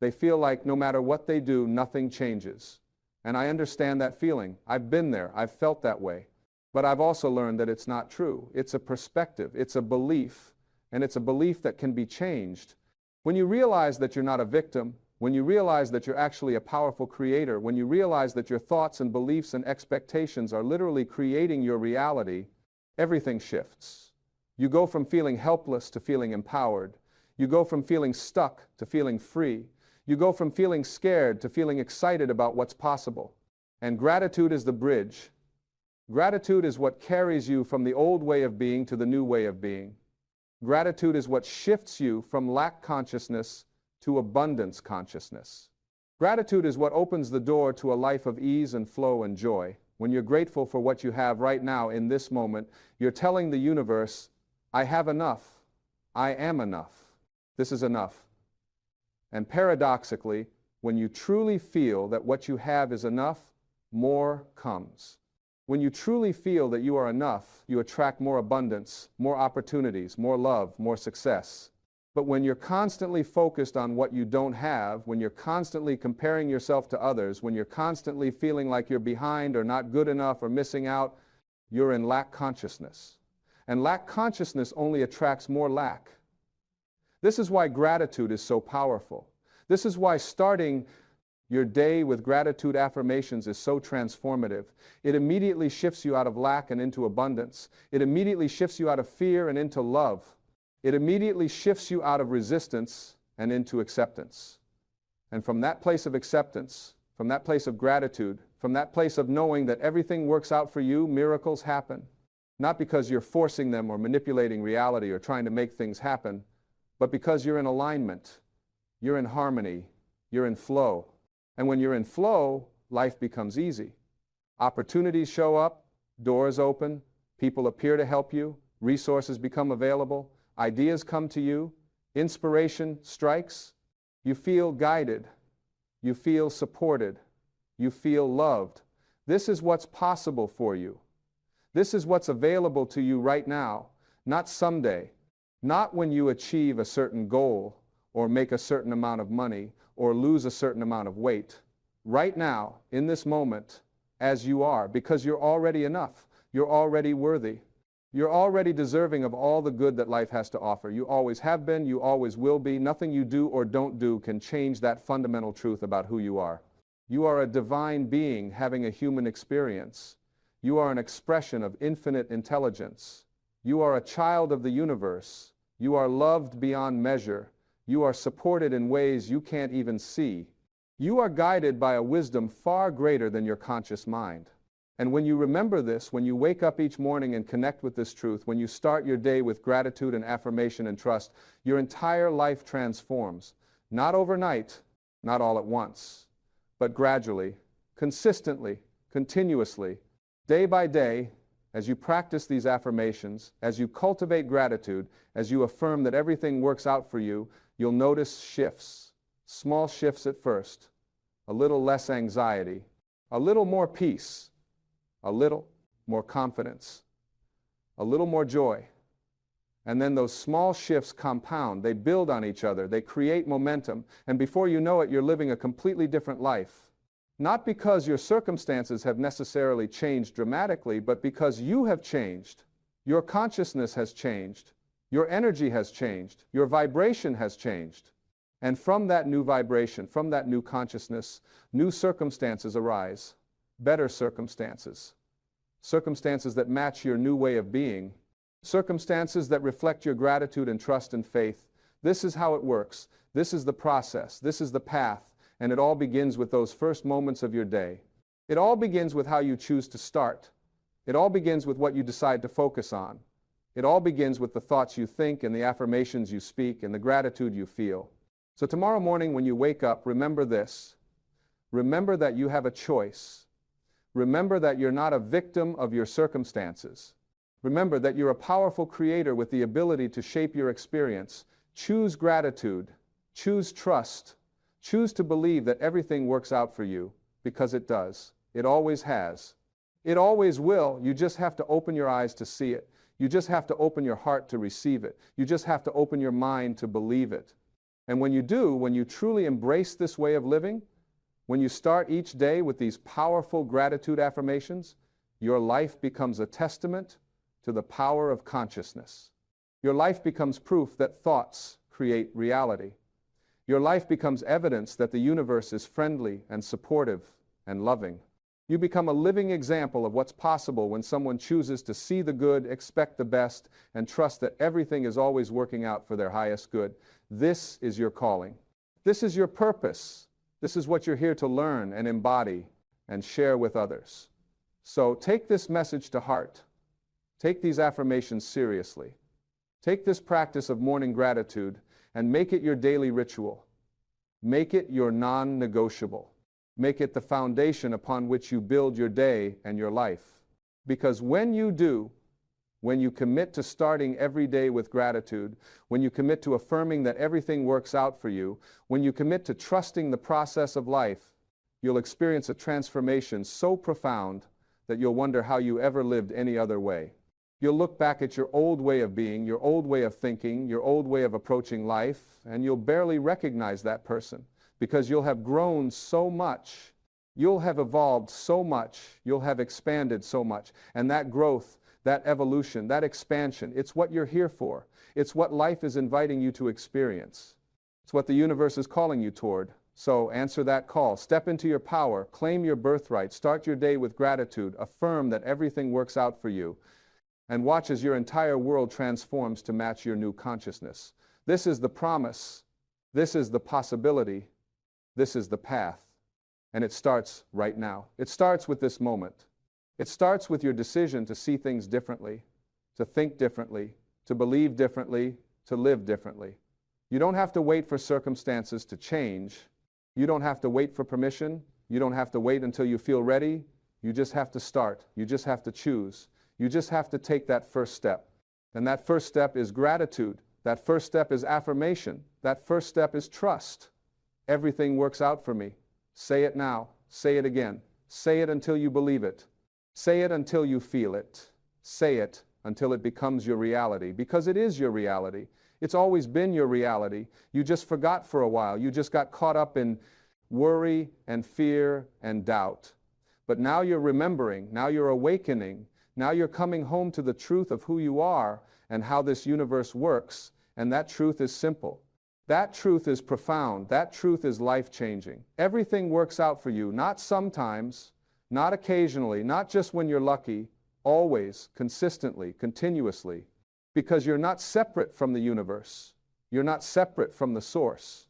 They feel like no matter what they do, nothing changes. And I understand that feeling. I've been there. I've felt that way. But I've also learned that it's not true. It's a perspective. It's a belief. And it's a belief that can be changed. When you realize that you're not a victim, when you realize that you're actually a powerful creator, when you realize that your thoughts and beliefs and expectations are literally creating your reality, everything shifts. You go from feeling helpless to feeling empowered. You go from feeling stuck to feeling free. You go from feeling scared to feeling excited about what's possible. And gratitude is the bridge. Gratitude is what carries you from the old way of being to the new way of being. Gratitude is what shifts you from lack consciousness to abundance consciousness. Gratitude is what opens the door to a life of ease and flow and joy. When you're grateful for what you have right now in this moment, you're telling the universe, I have enough. I am enough. This is enough. And paradoxically, when you truly feel that what you have is enough, more comes. When you truly feel that you are enough, you attract more abundance, more opportunities, more love, more success. But when you're constantly focused on what you don't have, when you're constantly comparing yourself to others, when you're constantly feeling like you're behind or not good enough or missing out, you're in lack consciousness. And lack consciousness only attracts more lack. This is why gratitude is so powerful. This is why starting your day with gratitude affirmations is so transformative. It immediately shifts you out of lack and into abundance. It immediately shifts you out of fear and into love. It immediately shifts you out of resistance and into acceptance. And from that place of acceptance, from that place of gratitude, from that place of knowing that everything works out for you, miracles happen. Not because you're forcing them or manipulating reality or trying to make things happen, but because you're in alignment, you're in harmony, you're in flow. And when you're in flow, life becomes easy. Opportunities show up, doors open, people appear to help you, resources become available, ideas come to you, inspiration strikes, you feel guided, you feel supported, you feel loved. This is what's possible for you. This is what's available to you right now, not someday, not when you achieve a certain goal or make a certain amount of money or lose a certain amount of weight. Right now, in this moment, as you are, because you're already enough, you're already worthy. You're already deserving of all the good that life has to offer. You always have been, you always will be. Nothing you do or don't do can change that fundamental truth about who you are. You are a divine being having a human experience. You are an expression of infinite intelligence. You are a child of the universe. You are loved beyond measure. You are supported in ways you can't even see. You are guided by a wisdom far greater than your conscious mind. And when you remember this, when you wake up each morning and connect with this truth, when you start your day with gratitude and affirmation and trust, your entire life transforms. Not overnight, not all at once, but gradually, consistently, continuously, day by day, as you practice these affirmations, as you cultivate gratitude, as you affirm that everything works out for you, you'll notice shifts, small shifts at first, a little less anxiety, a little more peace, a little more confidence, a little more joy. And then those small shifts compound, they build on each other, they create momentum, and before you know it, you're living a completely different life. Not because your circumstances have necessarily changed dramatically, but because you have changed. Your consciousness has changed. Your energy has changed. Your vibration has changed. And from that new vibration, from that new consciousness, new circumstances arise. Better circumstances. Circumstances that match your new way of being. Circumstances that reflect your gratitude and trust and faith. This is how it works. This is the process. This is the path. And it all begins with those first moments of your day. It all begins with how you choose to start. It all begins with what you decide to focus on. It all begins with the thoughts you think and the affirmations you speak and the gratitude you feel. So tomorrow morning when you wake up, remember this. Remember that you have a choice. Remember that you're not a victim of your circumstances. Remember that you're a powerful creator with the ability to shape your experience. Choose gratitude. Choose trust. Choose to believe that everything works out for you, because it does. It always has. It always will. You just have to open your eyes to see it. You just have to open your heart to receive it. You just have to open your mind to believe it. And when you do, when you truly embrace this way of living, when you start each day with these powerful gratitude affirmations, your life becomes a testament to the power of consciousness. Your life becomes proof that thoughts create reality. Your life becomes evidence that the universe is friendly and supportive and loving. You become a living example of what's possible when someone chooses to see the good, expect the best, and trust that everything is always working out for their highest good. This is your calling. This is your purpose. This is what you're here to learn and embody and share with others. So take this message to heart. Take these affirmations seriously. Take this practice of morning gratitude and make it your daily ritual. Make it your non-negotiable. Make it the foundation upon which you build your day and your life. Because when you do, when you commit to starting every day with gratitude, when you commit to affirming that everything works out for you, when you commit to trusting the process of life, you'll experience a transformation so profound that you'll wonder how you ever lived any other way. You'll look back at your old way of being, your old way of thinking, your old way of approaching life, and you'll barely recognize that person. Because you'll have grown so much, you'll have evolved so much, you'll have expanded so much. And that growth, that evolution, that expansion, it's what you're here for. It's what life is inviting you to experience. It's what the universe is calling you toward. So answer that call. Step into your power. Claim your birthright. Start your day with gratitude. Affirm that everything works out for you. And watch as your entire world transforms to match your new consciousness. This is the promise. This is the possibility. This is the path, and it starts right now. It starts with this moment. It starts with your decision to see things differently, to think differently, to believe differently, to live differently. You don't have to wait for circumstances to change. You don't have to wait for permission. You don't have to wait until you feel ready. You just have to start. You just have to choose. You just have to take that first step. And that first step is gratitude. That first step is affirmation. That first step is trust. Everything works out for me. Say it now. Say it again. Say it until you believe it. Say it until you feel it. Say it until it becomes your reality, because it is your reality. It's always been your reality. You just forgot for a while. You just got caught up in worry and fear and doubt. But now you're remembering. Now you're awakening. Now you're coming home to the truth of who you are and how this universe works. And that truth is simple. That truth is profound. That truth is life-changing. Everything works out for you, not sometimes, not occasionally, not just when you're lucky, always, consistently, continuously, because you're not separate from the universe. You're not separate from the source.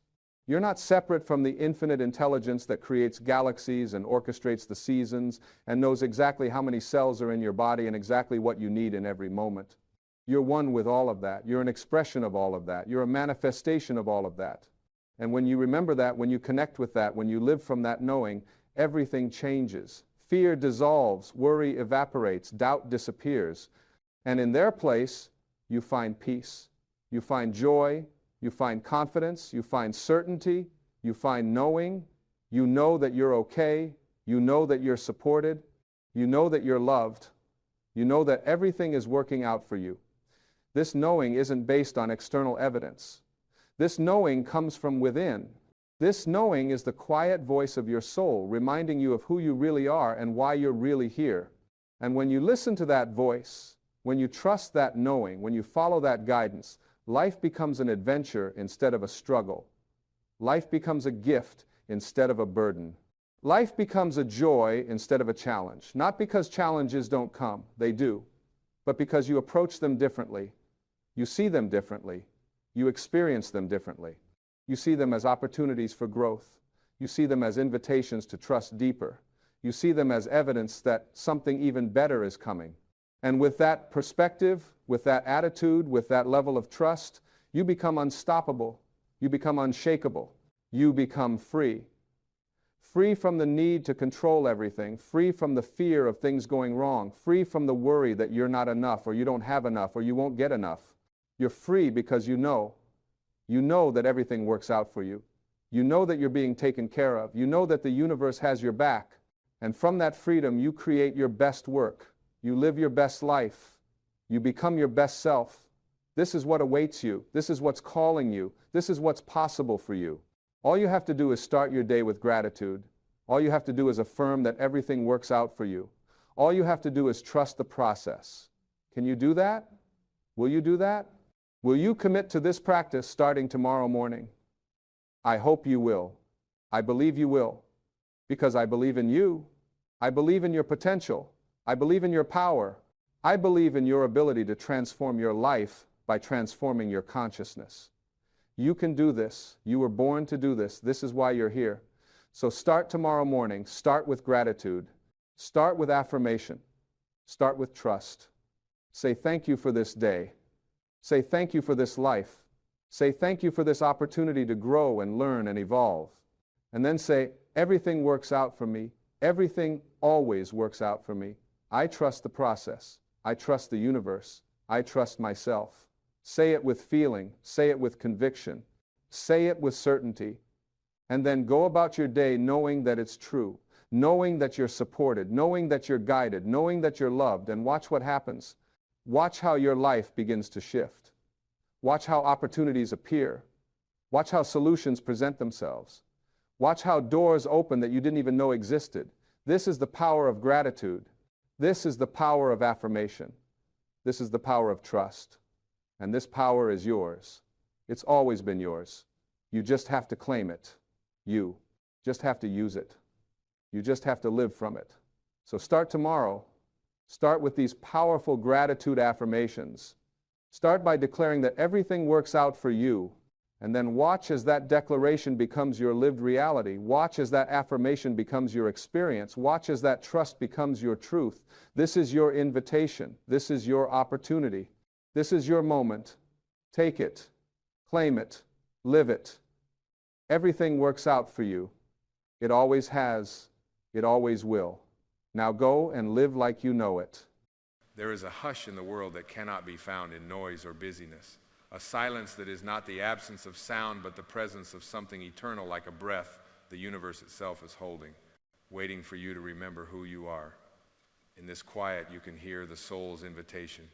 You're not separate from the infinite intelligence that creates galaxies and orchestrates the seasons and knows exactly how many cells are in your body and exactly what you need in every moment. You're one with all of that. You're an expression of all of that. You're a manifestation of all of that. And when you remember that, when you connect with that, when you live from that knowing, everything changes. Fear dissolves, worry evaporates, doubt disappears. And in their place, you find peace. You find joy. You find confidence. You find certainty. You find knowing. You know that you're okay. You know that you're supported. You know that you're loved. You know that everything is working out for you. This knowing isn't based on external evidence. This knowing comes from within. This knowing is the quiet voice of your soul, reminding you of who you really are and why you're really here. And when you listen to that voice, when you trust that knowing, when you follow that guidance, life becomes an adventure instead of a struggle. Life becomes a gift instead of a burden. Life becomes a joy instead of a challenge. Not because challenges don't come, they do, but because you approach them differently. You see them differently. You experience them differently. You see them as opportunities for growth. You see them as invitations to trust deeper. You see them as evidence that something even better is coming. And with that perspective, with that attitude, with that level of trust, you become unstoppable. You become unshakable. You become free. free from the need to control everything, free from the fear of things going wrong, free from the worry that you're not enough or you don't have enough or you won't get enough. You're free because you know that everything works out for you. You know that you're being taken care of. You know that the universe has your back. And from that freedom, you create your best work. You live your best life. You become your best self. This is what awaits you. This is what's calling you. This is what's possible for you. All you have to do is start your day with gratitude. All you have to do is affirm that everything works out for you. All you have to do is trust the process. Can you do that? Will you do that? Will you commit to this practice starting tomorrow morning? I hope you will. I believe you will. Because I believe in you. I believe in your potential. I believe in your power. I believe in your ability to transform your life by transforming your consciousness. You can do this. You were born to do this. This is why you're here. So start tomorrow morning. Start with gratitude. Start with affirmation. Start with trust. Say thank you for this day. Say thank you for this life. Say thank you for this opportunity to grow and learn and evolve. And then say, everything works out for me. Everything always works out for me. I trust the process. I trust the universe. I trust myself. Say it with feeling. Say it with conviction. Say it with certainty. And then go about your day knowing that it's true, knowing that you're supported, knowing that you're guided, knowing that you're loved, and watch what happens. Watch how your life begins to shift. Watch how opportunities appear. Watch how solutions present themselves. Watch how doors open that you didn't even know existed. This is the power of gratitude. This is the power of affirmation. This is the power of trust. And this power is yours. It's always been yours. You just have to claim it. You just have to use it. You just have to live from it. So start tomorrow. Start with these powerful gratitude affirmations. Start by declaring that everything works out for you, and then watch as that declaration becomes your lived reality. Watch as that affirmation becomes your experience. Watch as that trust becomes your truth. This is your invitation. This is your opportunity. This is your moment. Take it. Claim it. Live it. Everything works out for you. It always has. It always will. Now go and live like you know it. There is a hush in the world that cannot be found in noise or busyness, a silence that is not the absence of sound but the presence of something eternal like a breath the universe itself is holding, waiting for you to remember who you are. In this quiet you can hear the soul's invitation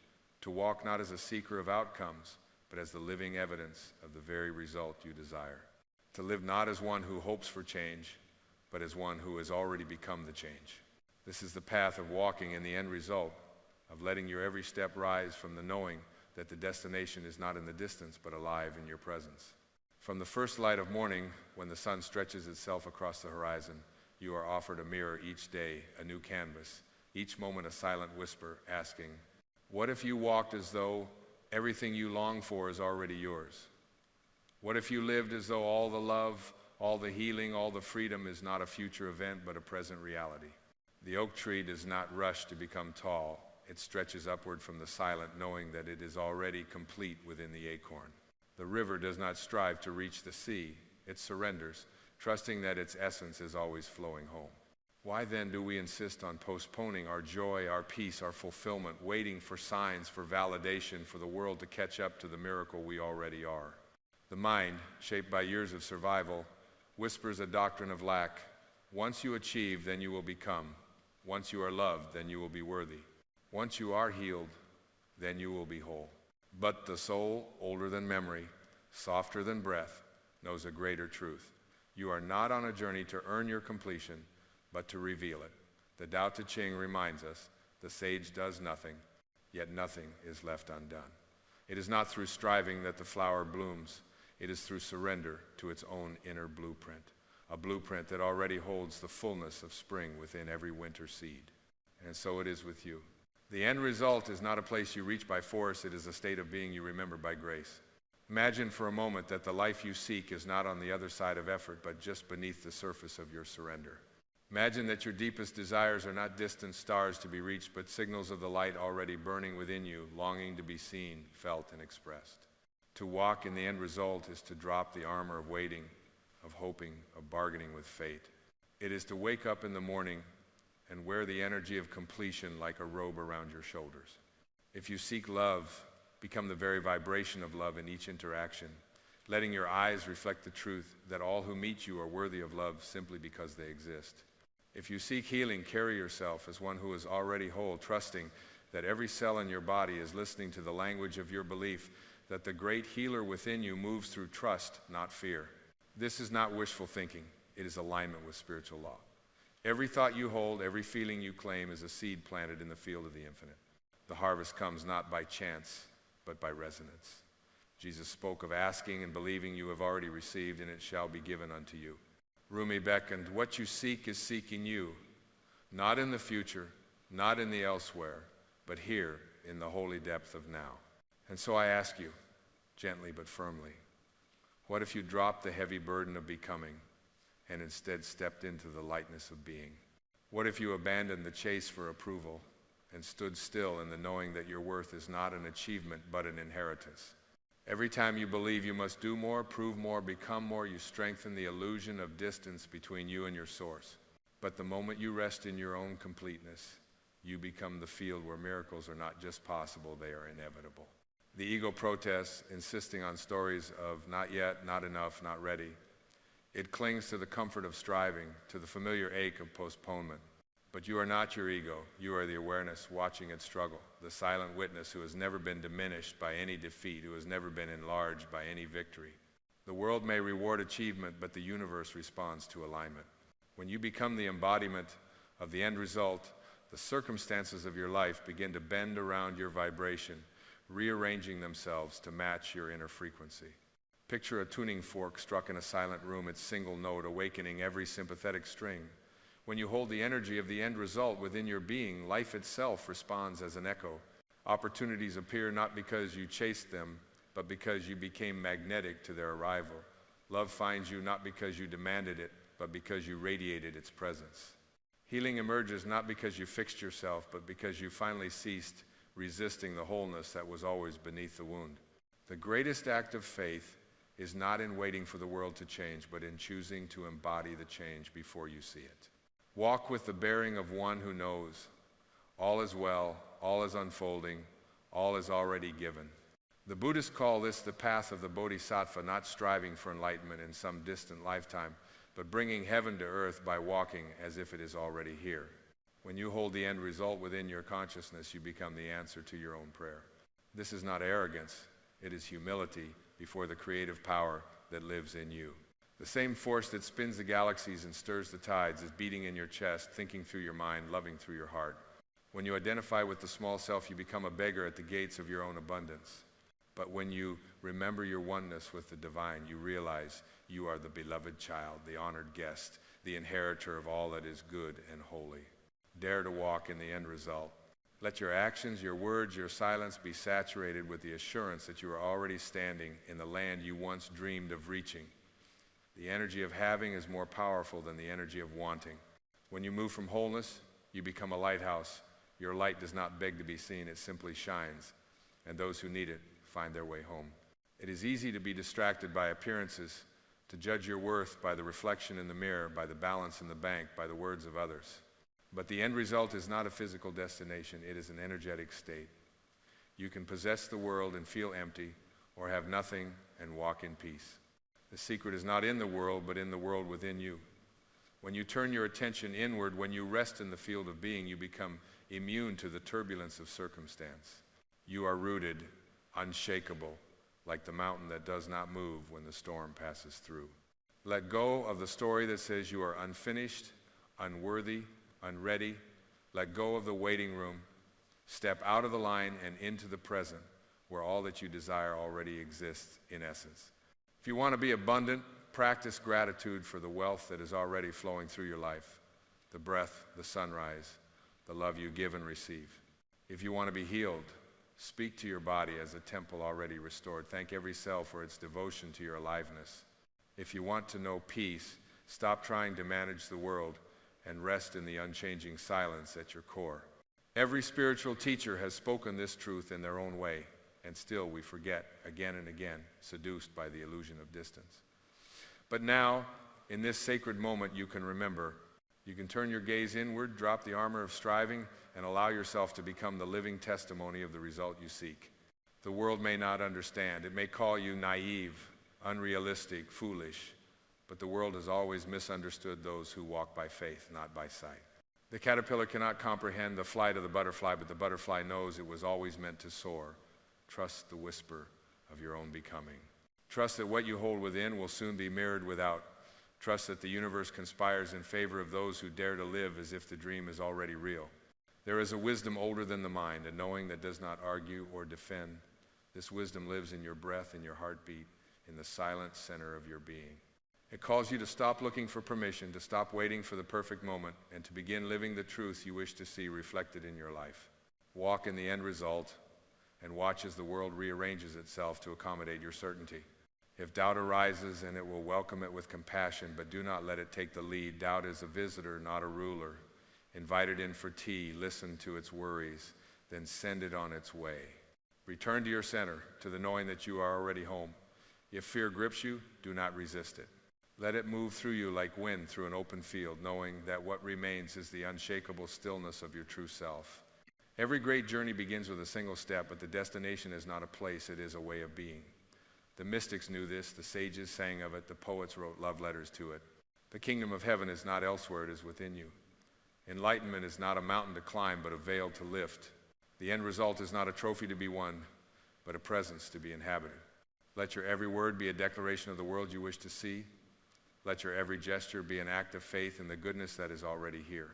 to walk not as a seeker of outcomes, but as the living evidence of the very result you desire. To live not as one who hopes for change, but as one who has already become the change. This is the path of walking in the end result, of letting your every step rise from the knowing that the destination is not in the distance, but alive in your presence. From the first light of morning, when the sun stretches itself across the horizon, you are offered a mirror each day, a new canvas, each moment a silent whisper asking, what if you walked as though everything you long for is already yours? What if you lived as though all the love, all the healing, all the freedom is not a future event, but a present reality? The oak tree does not rush to become tall. It stretches upward from the silent, knowing that it is already complete within the acorn. The river does not strive to reach the sea. It surrenders, trusting that its essence is always flowing home. Why then do we insist on postponing our joy, our peace, our fulfillment, waiting for signs, for validation, for the world to catch up to the miracle we already are? The mind, shaped by years of survival, whispers a doctrine of lack. Once you achieve, then you will become. Once you are loved, then you will be worthy. Once you are healed, then you will be whole. But the soul, older than memory, softer than breath, knows a greater truth. You are not on a journey to earn your completion, but to reveal it. The Tao Te Ching reminds us, the sage does nothing, yet nothing is left undone. It is not through striving that the flower blooms. It is through surrender to its own inner blueprint, a blueprint that already holds the fullness of spring within every winter seed. And so it is with you. The end result is not a place you reach by force, it is a state of being you remember by grace. Imagine for a moment that the life you seek is not on the other side of effort, but just beneath the surface of your surrender. Imagine that your deepest desires are not distant stars to be reached, but signals of the light already burning within you, longing to be seen, felt, and expressed. To walk in the end result is to drop the armor of waiting, of hoping, of bargaining with fate. It is to wake up in the morning and wear the energy of completion like a robe around your shoulders. If you seek love, become the very vibration of love in each interaction, letting your eyes reflect the truth that all who meet you are worthy of love simply because they exist. If you seek healing, carry yourself as one who is already whole, trusting that every cell in your body is listening to the language of your belief, that the great healer within you moves through trust, not fear. This is not wishful thinking. It is alignment with spiritual law. Every thought you hold, every feeling you claim is a seed planted in the field of the infinite. The harvest comes not by chance, but by resonance. Jesus spoke of asking and believing you have already received, and it shall be given unto you. Rumi beckoned, what you seek is seeking you, not in the future, not in the elsewhere, but here in the holy depth of now. And so I ask you, gently but firmly, what if you dropped the heavy burden of becoming and instead stepped into the lightness of being? What if you abandoned the chase for approval and stood still in the knowing that your worth is not an achievement but an inheritance? Every time you believe you must do more, prove more, become more, you strengthen the illusion of distance between you and your source. But the moment you rest in your own completeness, you become the field where miracles are not just possible, they are inevitable. The ego protests, insisting on stories of not yet, not enough, not ready. It clings to the comfort of striving, to the familiar ache of postponement. But you are not your ego. You are the awareness watching it struggle, the silent witness who has never been diminished by any defeat, who has never been enlarged by any victory. The world may reward achievement, but the universe responds to alignment. When you become the embodiment of the end result, the circumstances of your life begin to bend around your vibration, rearranging themselves to match your inner frequency. Picture a tuning fork struck in a silent room, its single note awakening every sympathetic string. When you hold the energy of the end result within your being, life itself responds as an echo. Opportunities appear not because you chased them, but because you became magnetic to their arrival. Love finds you not because you demanded it, but because you radiated its presence. Healing emerges not because you fixed yourself, but because you finally ceased resisting the wholeness that was always beneath the wound. The greatest act of faith is not in waiting for the world to change, but in choosing to embody the change before you see it. Walk with the bearing of one who knows all is well, all is unfolding, all is already given. The Buddhists call this the path of the Bodhisattva, not striving for enlightenment in some distant lifetime, but bringing heaven to earth by walking as if it is already here. When you hold the end result within your consciousness, you become the answer to your own prayer. This is not arrogance, it is humility before the creative power that lives in you. The same force that spins the galaxies and stirs the tides is beating in your chest, thinking through your mind, loving through your heart. When you identify with the small self, you become a beggar at the gates of your own abundance. But when you remember your oneness with the divine, you realize you are the beloved child, the honored guest, the inheritor of all that is good and holy. Dare to walk in the end result. Let your actions, your words, your silence be saturated with the assurance that you are already standing in the land you once dreamed of reaching. The energy of having is more powerful than the energy of wanting. When you move from wholeness, you become a lighthouse. Your light does not beg to be seen, it simply shines, and those who need it find their way home. It is easy to be distracted by appearances, to judge your worth by the reflection in the mirror, by the balance in the bank, by the words of others. But the end result is not a physical destination, it is an energetic state. You can possess the world and feel empty, or have nothing and walk in peace. The secret is not in the world, but in the world within you. When you turn your attention inward, when you rest in the field of being, you become immune to the turbulence of circumstance. You are rooted, unshakable, like the mountain that does not move when the storm passes through. Let go of the story that says you are unfinished, unworthy, unready. Let go of the waiting room. Step out of the line and into the present, where all that you desire already exists in essence. If you want to be abundant, practice gratitude for the wealth that is already flowing through your life, the breath, the sunrise, the love you give and receive. If you want to be healed, speak to your body as a temple already restored. Thank every cell for its devotion to your aliveness. If you want to know peace, stop trying to manage the world and rest in the unchanging silence at your core. Every spiritual teacher has spoken this truth in their own way, and still we forget again and again, seduced by the illusion of distance. But now, in this sacred moment, you can remember You can turn your gaze inward, drop the armor of striving, and allow yourself to become the living testimony of the result you seek. The world may not understand. It may call you naive, unrealistic, foolish, but the world has always misunderstood those who walk by faith, not by sight. The caterpillar cannot comprehend the flight of the butterfly, but the butterfly knows it was always meant to soar. Trust the whisper of your own becoming. Trust that what you hold within will soon be mirrored without. Trust that the universe conspires in favor of those who dare to live as if the dream is already real. There is a wisdom older than the mind, a knowing that does not argue or defend. This wisdom lives in your breath, in your heartbeat, in the silent center of your being. It calls you to stop looking for permission, to stop waiting for the perfect moment, and to begin living the truth you wish to see reflected in your life. Walk in the end result, and watch as the world rearranges itself to accommodate your certainty. If doubt arises, and it will welcome it with compassion, but do not let it take the lead. Doubt is a visitor, not a ruler. Invite it in for tea, listen to its worries, then send it on its way. Return to your center, to the knowing that you are already home. If fear grips you, do not resist it. Let it move through you like wind through an open field, knowing that what remains is the unshakable stillness of your true self. Every great journey begins with a single step, but the destination is not a place, it is a way of being. The mystics knew this, the sages sang of it, the poets wrote love letters to it. The kingdom of heaven is not elsewhere, it is within you. Enlightenment is not a mountain to climb, but a veil to lift. The end result is not a trophy to be won, but a presence to be inhabited. Let your every word be a declaration of the world you wish to see. Let your every gesture be an act of faith in the goodness that is already here.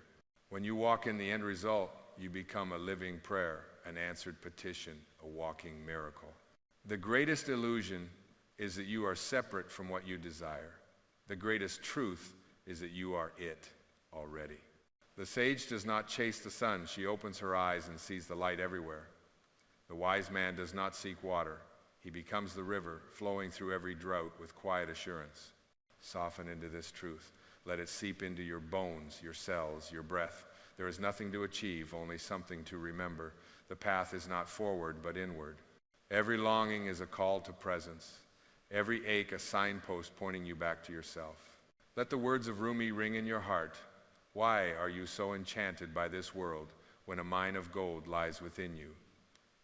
When you walk in the end result, you become a living prayer, an answered petition, a walking miracle. The greatest illusion is that you are separate from what you desire. The greatest truth is that you are it already. The sage does not chase the sun. She opens her eyes and sees the light everywhere. The wise man does not seek water. He becomes the river, flowing through every drought with quiet assurance. Soften into this truth. Let it seep into your bones, your cells, your breath. There is nothing to achieve, only something to remember. The path is not forward, but inward. Every longing is a call to presence. Every ache a signpost pointing you back to yourself. Let the words of Rumi ring in your heart. Why are you so enchanted by this world when a mine of gold lies within you?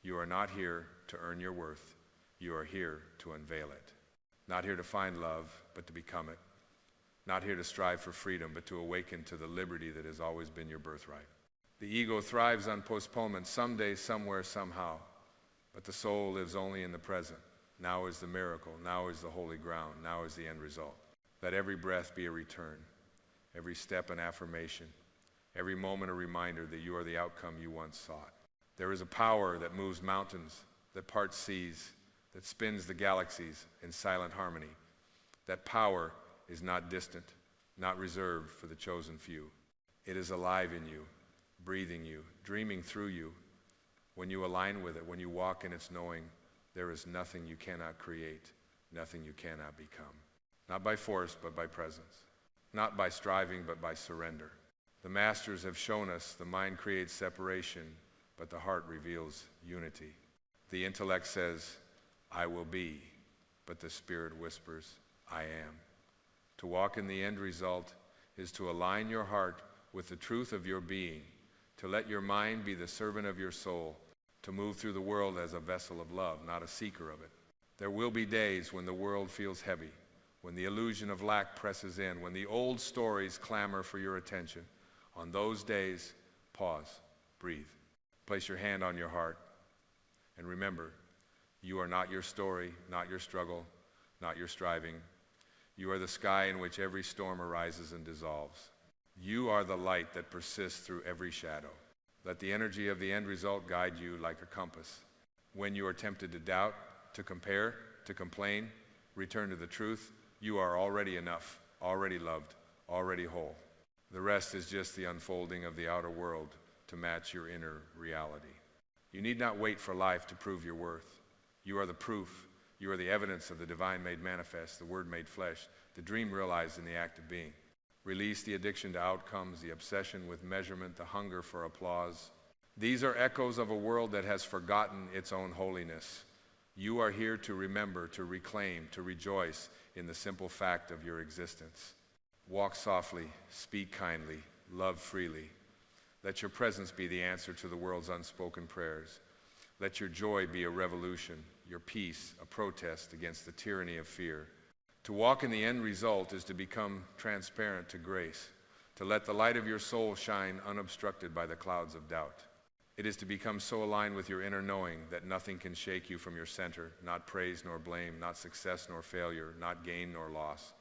You are not here to earn your worth. You are here to unveil it. Not here to find love, but to become it. Not here to strive for freedom, but to awaken to the liberty that has always been your birthright. The ego thrives on postponement, someday, somewhere, somehow. But the soul lives only in the present. Now is the miracle. Now is the holy ground. Now is the end result. Let every breath be a return. Every step an affirmation. Every moment a reminder that you are the outcome you once sought. There is a power that moves mountains, that parts seas, that spins the galaxies in silent harmony. That power is not distant, not reserved for the chosen few. It is alive in you, breathing you, dreaming through you. When you align with it, when you walk in its knowing, there is nothing you cannot create, nothing you cannot become. Not by force, but by presence. Not by striving, but by surrender. The masters have shown us the mind creates separation, but the heart reveals unity. The intellect says, I will be, but the spirit whispers, I am. To walk in the end result is to align your heart with the truth of your being, to let your mind be the servant of your soul, to move through the world as a vessel of love, not a seeker of it. There will be days when the world feels heavy, when the illusion of lack presses in, when the old stories clamor for your attention. On those days, pause, breathe, place your hand on your heart, and remember, you are not your story, not your struggle, not your striving. You are the sky in which every storm arises and dissolves. You are the light that persists through every shadow. Let the energy of the end result guide you like a compass. When you are tempted to doubt, to compare, to complain, return to the truth. You are already enough, already loved, already whole. The rest is just the unfolding of the outer world to match your inner reality. You need not wait for life to prove your worth. You are the proof. You are the evidence of the divine made manifest, the word made flesh, the dream realized in the act of being. Release the addiction to outcomes, the obsession with measurement, the hunger for applause. These are echoes of a world that has forgotten its own holiness. You are here to remember, to reclaim, to rejoice in the simple fact of your existence. Walk softly, speak kindly, love freely. Let your presence be the answer to the world's unspoken prayers. Let your joy be a revolution, your peace a protest against the tyranny of fear. To walk in the end result is to become transparent to grace, to let the light of your soul shine unobstructed by the clouds of doubt. It is to become so aligned with your inner knowing that nothing can shake you from your center, not praise nor blame, not success nor failure, not gain nor loss.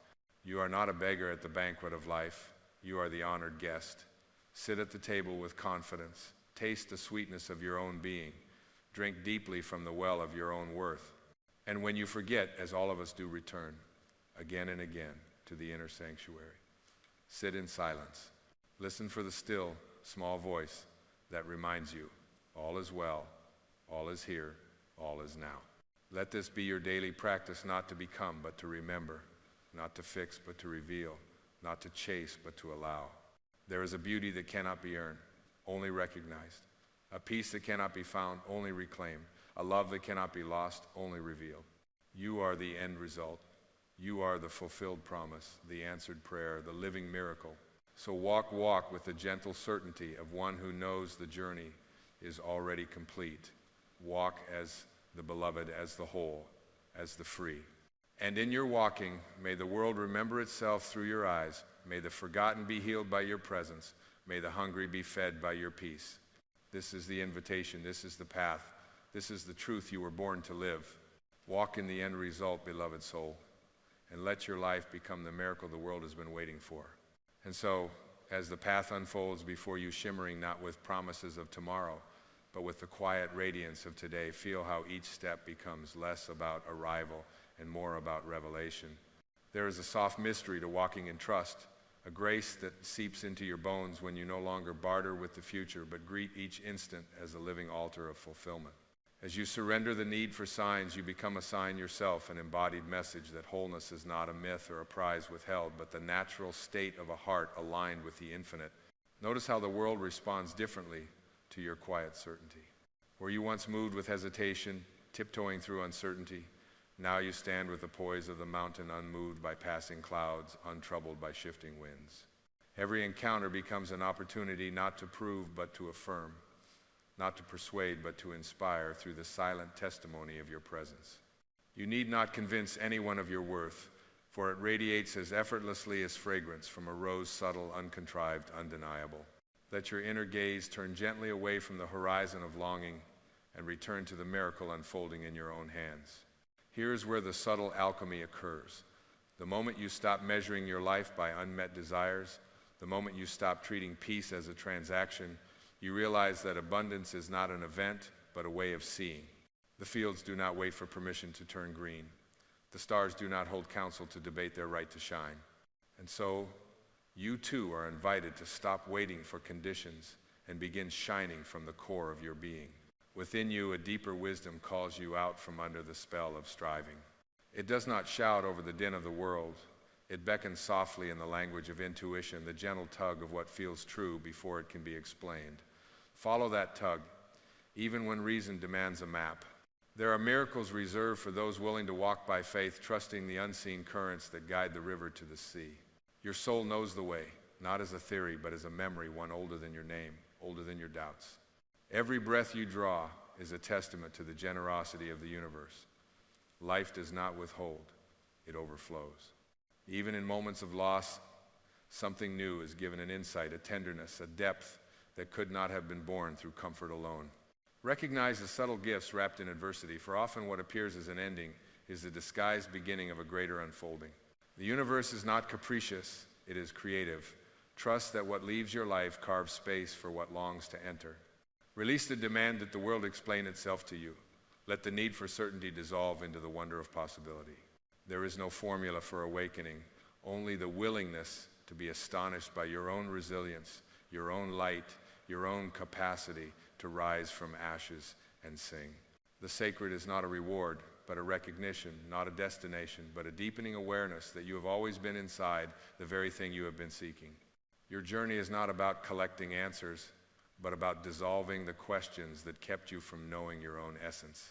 You are not a beggar at the banquet of life. You are the honored guest. Sit at the table with confidence. Taste the sweetness of your own being. Drink deeply from the well of your own worth. And when you forget, as all of us do, return again and again to the inner sanctuary. Sit in silence. Listen for the still, small voice that reminds you, all is well, all is here, all is now. Let this be your daily practice, not to become, but to remember, not to fix, but to reveal, not to chase, but to allow. There is a beauty that cannot be earned, only recognized, a peace that cannot be found, only reclaimed, a love that cannot be lost, only revealed. You are the end result. You are the fulfilled promise, the answered prayer, the living miracle. So walk with the gentle certainty of one who knows the journey is already complete. Walk as the beloved, as the whole, as the free. And in your walking, may the world remember itself through your eyes. May the forgotten be healed by your presence. May the hungry be fed by your peace. This is the invitation. This is the path. This is the truth you were born to live. Walk in the end result, beloved soul, and let your life become the miracle the world has been waiting for. And so, as the path unfolds before you, shimmering not with promises of tomorrow, but with the quiet radiance of today, feel how each step becomes less about arrival and more about revelation. There is a soft mystery to walking in trust, a grace that seeps into your bones when you no longer barter with the future, but greet each instant as a living altar of fulfillment. As you surrender the need for signs, you become a sign yourself, an embodied message that wholeness is not a myth or a prize withheld, but the natural state of a heart aligned with the infinite. Notice how the world responds differently to your quiet certainty. Where you once moved with hesitation, tiptoeing through uncertainty, now you stand with the poise of the mountain, unmoved by passing clouds, untroubled by shifting winds. Every encounter becomes an opportunity not to prove but to affirm, not to persuade, but to inspire through the silent testimony of your presence. You need not convince anyone of your worth, for it radiates as effortlessly as fragrance from a rose, subtle, uncontrived, undeniable. Let your inner gaze turn gently away from the horizon of longing and return to the miracle unfolding in your own hands. Here's where the subtle alchemy occurs. The moment you stop measuring your life by unmet desires, the moment you stop treating peace as a transaction, you realize that abundance is not an event, but a way of seeing. The fields do not wait for permission to turn green. The stars do not hold counsel to debate their right to shine. And so, you too are invited to stop waiting for conditions and begin shining from the core of your being. Within you, a deeper wisdom calls you out from under the spell of striving. It does not shout over the din of the world. It beckons softly in the language of intuition, the gentle tug of what feels true before it can be explained. Follow that tug, even when reason demands a map. There are miracles reserved for those willing to walk by faith, trusting the unseen currents that guide the river to the sea. Your soul knows the way, not as a theory, but as a memory, one older than your name, older than your doubts. Every breath you draw is a testament to the generosity of the universe. Life does not withhold, it overflows. Even in moments of loss, something new is given, an insight, a tenderness, a depth that could not have been born through comfort alone. Recognize the subtle gifts wrapped in adversity, for often what appears as an ending is the disguised beginning of a greater unfolding. The universe is not capricious, it is creative. Trust that what leaves your life carves space for what longs to enter. Release the demand that the world explain itself to you. Let the need for certainty dissolve into the wonder of possibility. There is no formula for awakening, only the willingness to be astonished by your own resilience, your own light, your own capacity to rise from ashes and sing. The sacred is not a reward, but a recognition, not a destination, but a deepening awareness that you have always been inside the very thing you have been seeking. Your journey is not about collecting answers, but about dissolving the questions that kept you from knowing your own essence.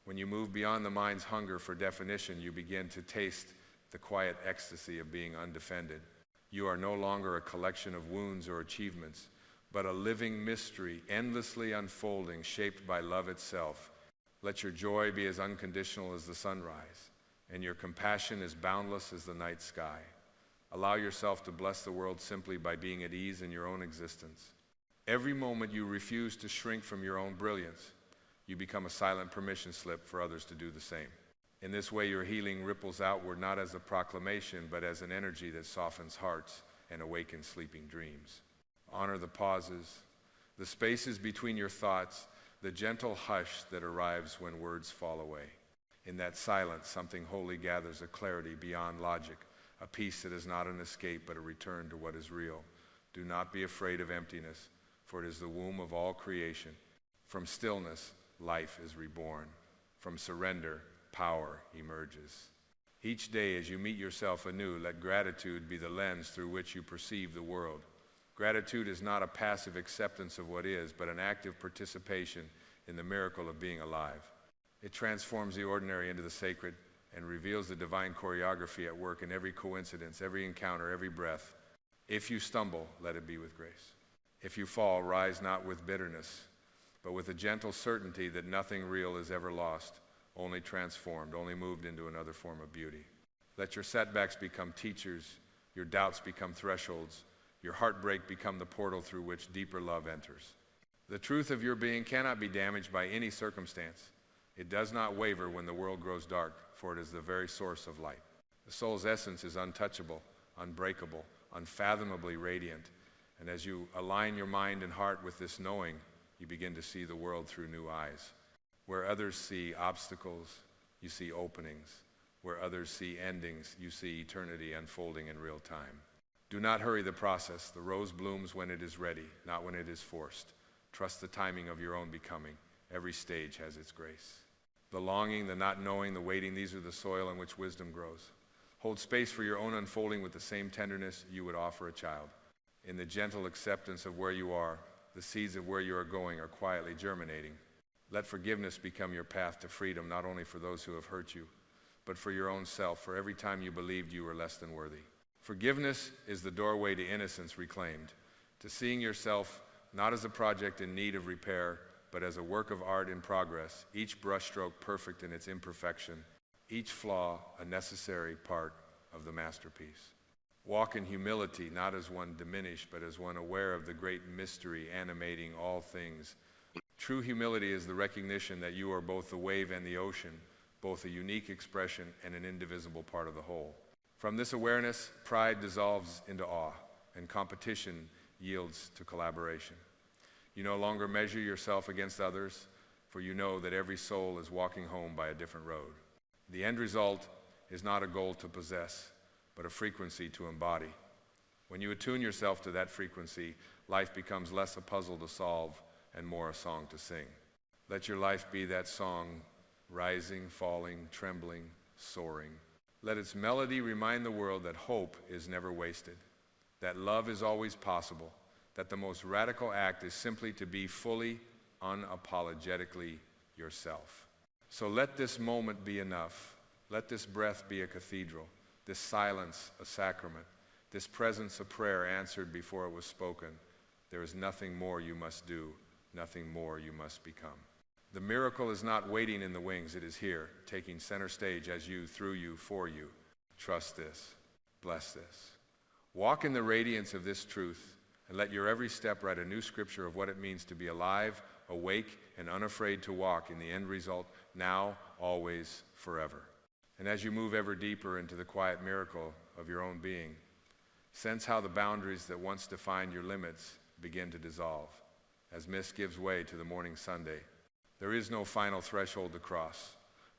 When you move beyond the mind's hunger for definition, you begin to taste the quiet ecstasy of being undefended. You are no longer a collection of wounds or achievements, but a living mystery, endlessly unfolding, shaped by love itself. Let your joy be as unconditional as the sunrise, and your compassion as boundless as the night sky. Allow yourself to bless the world simply by being at ease in your own existence. Every moment you refuse to shrink from your own brilliance, you become a silent permission slip for others to do the same. In this way, your healing ripples outward not as a proclamation, but as an energy that softens hearts and awakens sleeping dreams. Honor the pauses, the spaces between your thoughts, the gentle hush that arrives when words fall away. In that silence, something holy gathers, a clarity beyond logic, a peace that is not an escape but a return to what is real. Do not be afraid of emptiness, for it is the womb of all creation. From stillness, life is reborn. From surrender, power emerges. Each day as you meet yourself anew, let gratitude be the lens through which you perceive the world. Gratitude is not a passive acceptance of what is, but an active participation in the miracle of being alive. It transforms the ordinary into the sacred and reveals the divine choreography at work in every coincidence, every encounter, every breath. If you stumble, let it be with grace. If you fall, rise not with bitterness, but with a gentle certainty that nothing real is ever lost, only transformed, only moved into another form of beauty. Let your setbacks become teachers, your doubts become thresholds, your heartbreak become the portal through which deeper love enters. The truth of your being cannot be damaged by any circumstance. It does not waver when the world grows dark, for it is the very source of light. The soul's essence is untouchable, unbreakable, unfathomably radiant. And as you align your mind and heart with this knowing, you begin to see the world through new eyes. Where others see obstacles, you see openings. Where others see endings, you see eternity unfolding in real time. Do not hurry the process. The rose blooms when it is ready, not when it is forced. Trust the timing of your own becoming. Every stage has its grace. The longing, the not knowing, the waiting, these are the soil in which wisdom grows. Hold space for your own unfolding with the same tenderness you would offer a child. In the gentle acceptance of where you are, the seeds of where you are going are quietly germinating. Let forgiveness become your path to freedom, not only for those who have hurt you, but for your own self, for every time you believed you were less than worthy. Forgiveness is the doorway to innocence reclaimed, to seeing yourself not as a project in need of repair, but as a work of art in progress, each brushstroke perfect in its imperfection, each flaw a necessary part of the masterpiece. Walk in humility, not as one diminished, but as one aware of the great mystery animating all things. True humility is the recognition that you are both the wave and the ocean, both a unique expression and an indivisible part of the whole. From this awareness, pride dissolves into awe, and competition yields to collaboration. You no longer measure yourself against others, for you know that every soul is walking home by a different road. The end result is not a goal to possess, but a frequency to embody. When you attune yourself to that frequency, life becomes less a puzzle to solve and more a song to sing. Let your life be that song, rising, falling, trembling, soaring. Let its melody remind the world that hope is never wasted, that love is always possible, that the most radical act is simply to be fully, unapologetically yourself. So let this moment be enough. Let this breath be a cathedral, this silence a sacrament, this presence a prayer answered before it was spoken. There is nothing more you must do, nothing more you must become. The miracle is not waiting in the wings, it is here, taking center stage as you, through you, for you. Trust this, bless this. Walk in the radiance of this truth, and let your every step write a new scripture of what it means to be alive, awake, and unafraid to walk in the end result, now, always, forever. And as you move ever deeper into the quiet miracle of your own being, sense how the boundaries that once defined your limits begin to dissolve, as mist gives way to the morning Sunday. There is no final threshold to cross,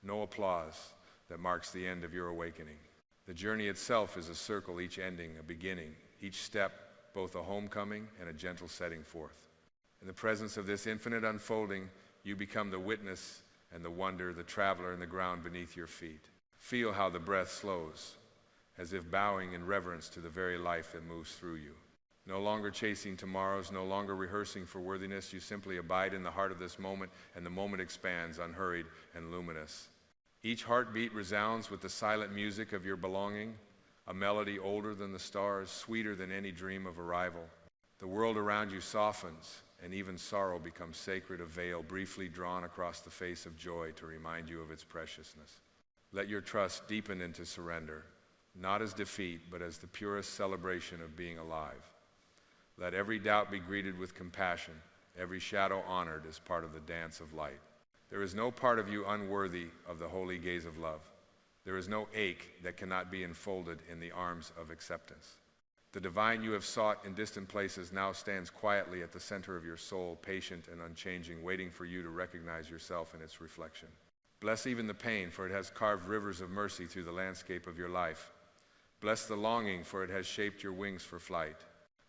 no applause that marks the end of your awakening. The journey itself is a circle, each ending a beginning, each step both a homecoming and a gentle setting forth. In the presence of this infinite unfolding, you become the witness and the wonder, the traveler, and the ground beneath your feet. Feel how the breath slows, as if bowing in reverence to the very life that moves through you. No longer chasing tomorrows, no longer rehearsing for worthiness, you simply abide in the heart of this moment, and the moment expands, unhurried and luminous. Each heartbeat resounds with the silent music of your belonging, a melody older than the stars, sweeter than any dream of arrival. The world around you softens, and even sorrow becomes sacred, a veil briefly drawn across the face of joy to remind you of its preciousness. Let your trust deepen into surrender, not as defeat, but as the purest celebration of being alive. Let every doubt be greeted with compassion, every shadow honored as part of the dance of light. There is no part of you unworthy of the holy gaze of love. There is no ache that cannot be enfolded in the arms of acceptance. The divine you have sought in distant places now stands quietly at the center of your soul, patient and unchanging, waiting for you to recognize yourself in its reflection. Bless even the pain, for it has carved rivers of mercy through the landscape of your life. Bless the longing, for it has shaped your wings for flight.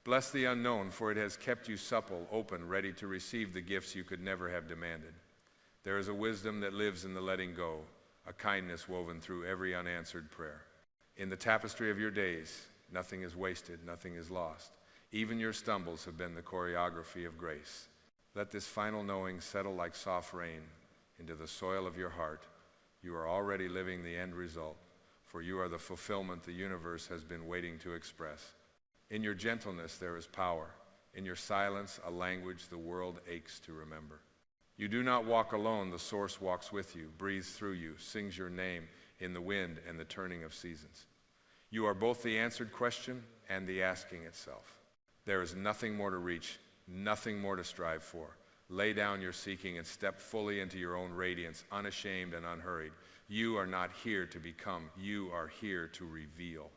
Bless the unknown, for it has kept you supple, open, ready to receive the gifts you could never have demanded. There is a wisdom that lives in the letting go, a kindness woven through every unanswered prayer. In the tapestry of your days, nothing is wasted, nothing is lost. Even your stumbles have been the choreography of grace. Let this final knowing settle like soft rain into the soil of your heart. You are already living the end result, for you are the fulfillment the universe has been waiting to express. In your gentleness there is power. In your silence, a language the world aches to remember. You do not walk alone, the source walks with you, breathes through you, sings your name in the wind and the turning of seasons. You are both the answered question and the asking itself. There is nothing more to reach, nothing more to strive for. Lay down your seeking and step fully into your own radiance, unashamed and unhurried. You are not here to become, you are here to reveal.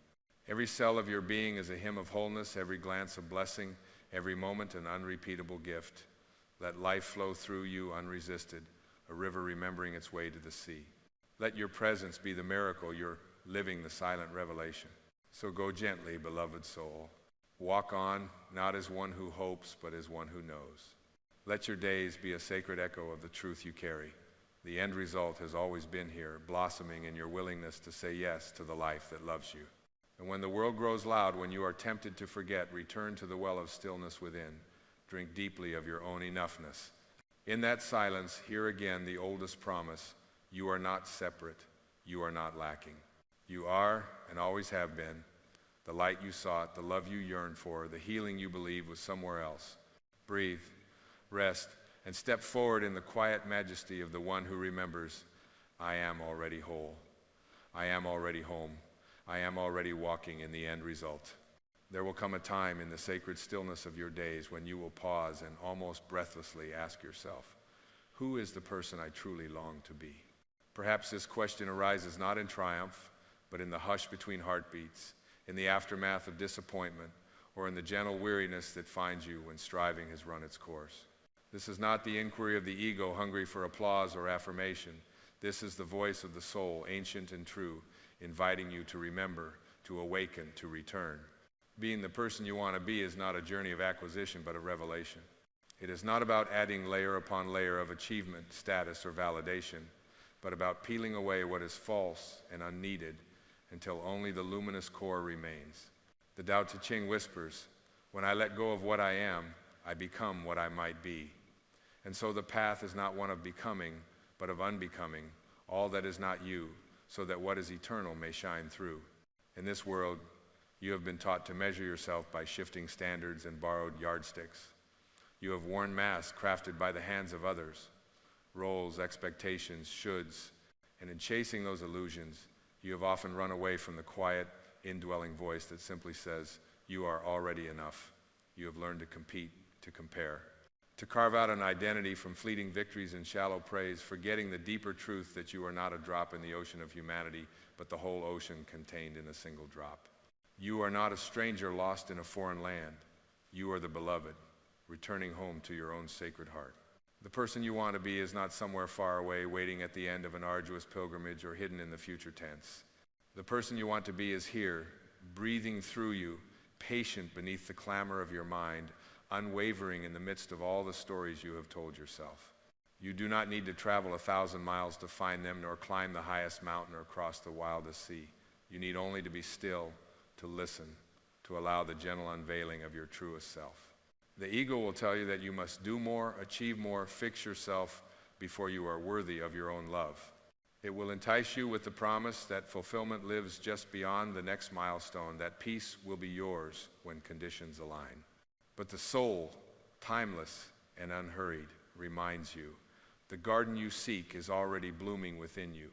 Every cell of your being is a hymn of wholeness, every glance a blessing, every moment an unrepeatable gift. Let life flow through you unresisted, a river remembering its way to the sea. Let your presence be the miracle, you're living the silent revelation. So go gently, beloved soul. Walk on, not as one who hopes, but as one who knows. Let your days be a sacred echo of the truth you carry. The end result has always been here, blossoming in your willingness to say yes to the life that loves you. And when the world grows loud, when you are tempted to forget, return to the well of stillness within. Drink deeply of your own enoughness. In that silence, hear again the oldest promise. You are not separate. You are not lacking. You are, and always have been, the light you sought, the love you yearned for, the healing you believed was somewhere else. Breathe, rest, and step forward in the quiet majesty of the one who remembers, I am already whole. I am already home. I am already walking in the end result. There will come a time in the sacred stillness of your days when you will pause and almost breathlessly ask yourself, who is the person I truly long to be? Perhaps this question arises not in triumph, but in the hush between heartbeats, in the aftermath of disappointment, or in the gentle weariness that finds you when striving has run its course. This is not the inquiry of the ego hungry for applause or affirmation. This is the voice of the soul, ancient and true, inviting you to remember, to awaken, to return. Being the person you want to be is not a journey of acquisition, but of revelation. It is not about adding layer upon layer of achievement, status, or validation, but about peeling away what is false and unneeded until only the luminous core remains. The Tao Te Ching whispers, when I let go of what I am, I become what I might be. And so the path is not one of becoming, but of unbecoming, all that is not you, so that what is eternal may shine through. In this world, you have been taught to measure yourself by shifting standards and borrowed yardsticks. You have worn masks crafted by the hands of others, roles, expectations, shoulds, and in chasing those illusions, you have often run away from the quiet, indwelling voice that simply says, you are already enough. You have learned to compete, to compare, to carve out an identity from fleeting victories and shallow praise, forgetting the deeper truth that you are not a drop in the ocean of humanity, but the whole ocean contained in a single drop. You are not a stranger lost in a foreign land. You are the beloved, returning home to your own sacred heart. The person you want to be is not somewhere far away, waiting at the end of an arduous pilgrimage or hidden in the future tense. The person you want to be is here, breathing through you, patient beneath the clamor of your mind, unwavering in the midst of all the stories you have told yourself. You do not need to travel 1,000 miles to find them, nor climb the highest mountain or cross the wildest sea. You need only to be still, to listen, to allow the gentle unveiling of your truest self. The ego will tell you that you must do more, achieve more, fix yourself before you are worthy of your own love. It will entice you with the promise that fulfillment lives just beyond the next milestone, that peace will be yours when conditions align. But the soul, timeless and unhurried, reminds you, the garden you seek is already blooming within you.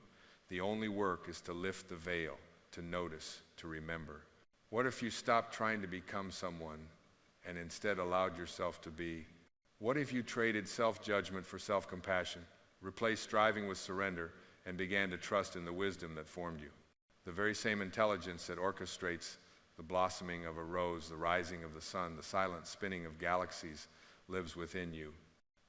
The only work is to lift the veil, to notice, to remember. What if you stopped trying to become someone and instead allowed yourself to be? What if you traded self-judgment for self-compassion, replaced striving with surrender, and began to trust in the wisdom that formed you? The very same intelligence that orchestrates the blossoming of a rose, the rising of the sun, the silent spinning of galaxies lives within you.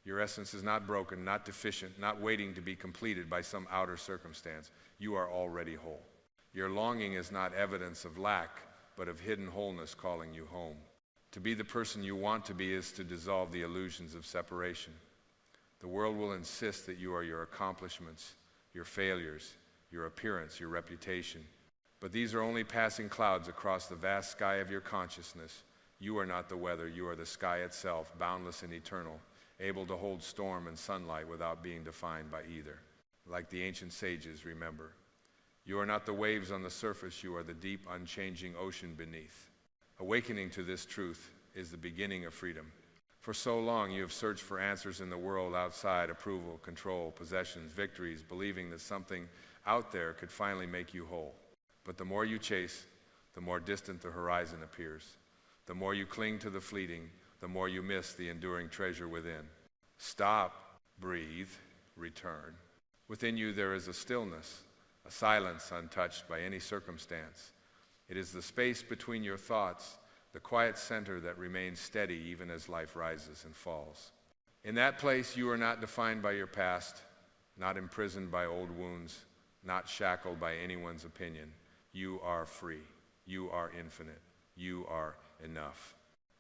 Your essence is not broken, not deficient, not waiting to be completed by some outer circumstance. You are already whole. Your longing is not evidence of lack, but of hidden wholeness calling you home. To be the person you want to be is to dissolve the illusions of separation. The world will insist that you are your accomplishments, your failures, your appearance, your reputation. But these are only passing clouds across the vast sky of your consciousness. You are not the weather, you are the sky itself, boundless and eternal, able to hold storm and sunlight without being defined by either. Like the ancient sages, remember, you are not the waves on the surface, you are the deep, unchanging ocean beneath. Awakening to this truth is the beginning of freedom. For so long you have searched for answers in the world outside, approval, control, possessions, victories, believing that something out there could finally make you whole. But the more you chase, the more distant the horizon appears. The more you cling to the fleeting, the more you miss the enduring treasure within. Stop, breathe, return. Within you there is a stillness, a silence untouched by any circumstance. It is the space between your thoughts, the quiet center that remains steady even as life rises and falls. In that place, you are not defined by your past, not imprisoned by old wounds, not shackled by anyone's opinion. You are free. You are infinite. You are enough.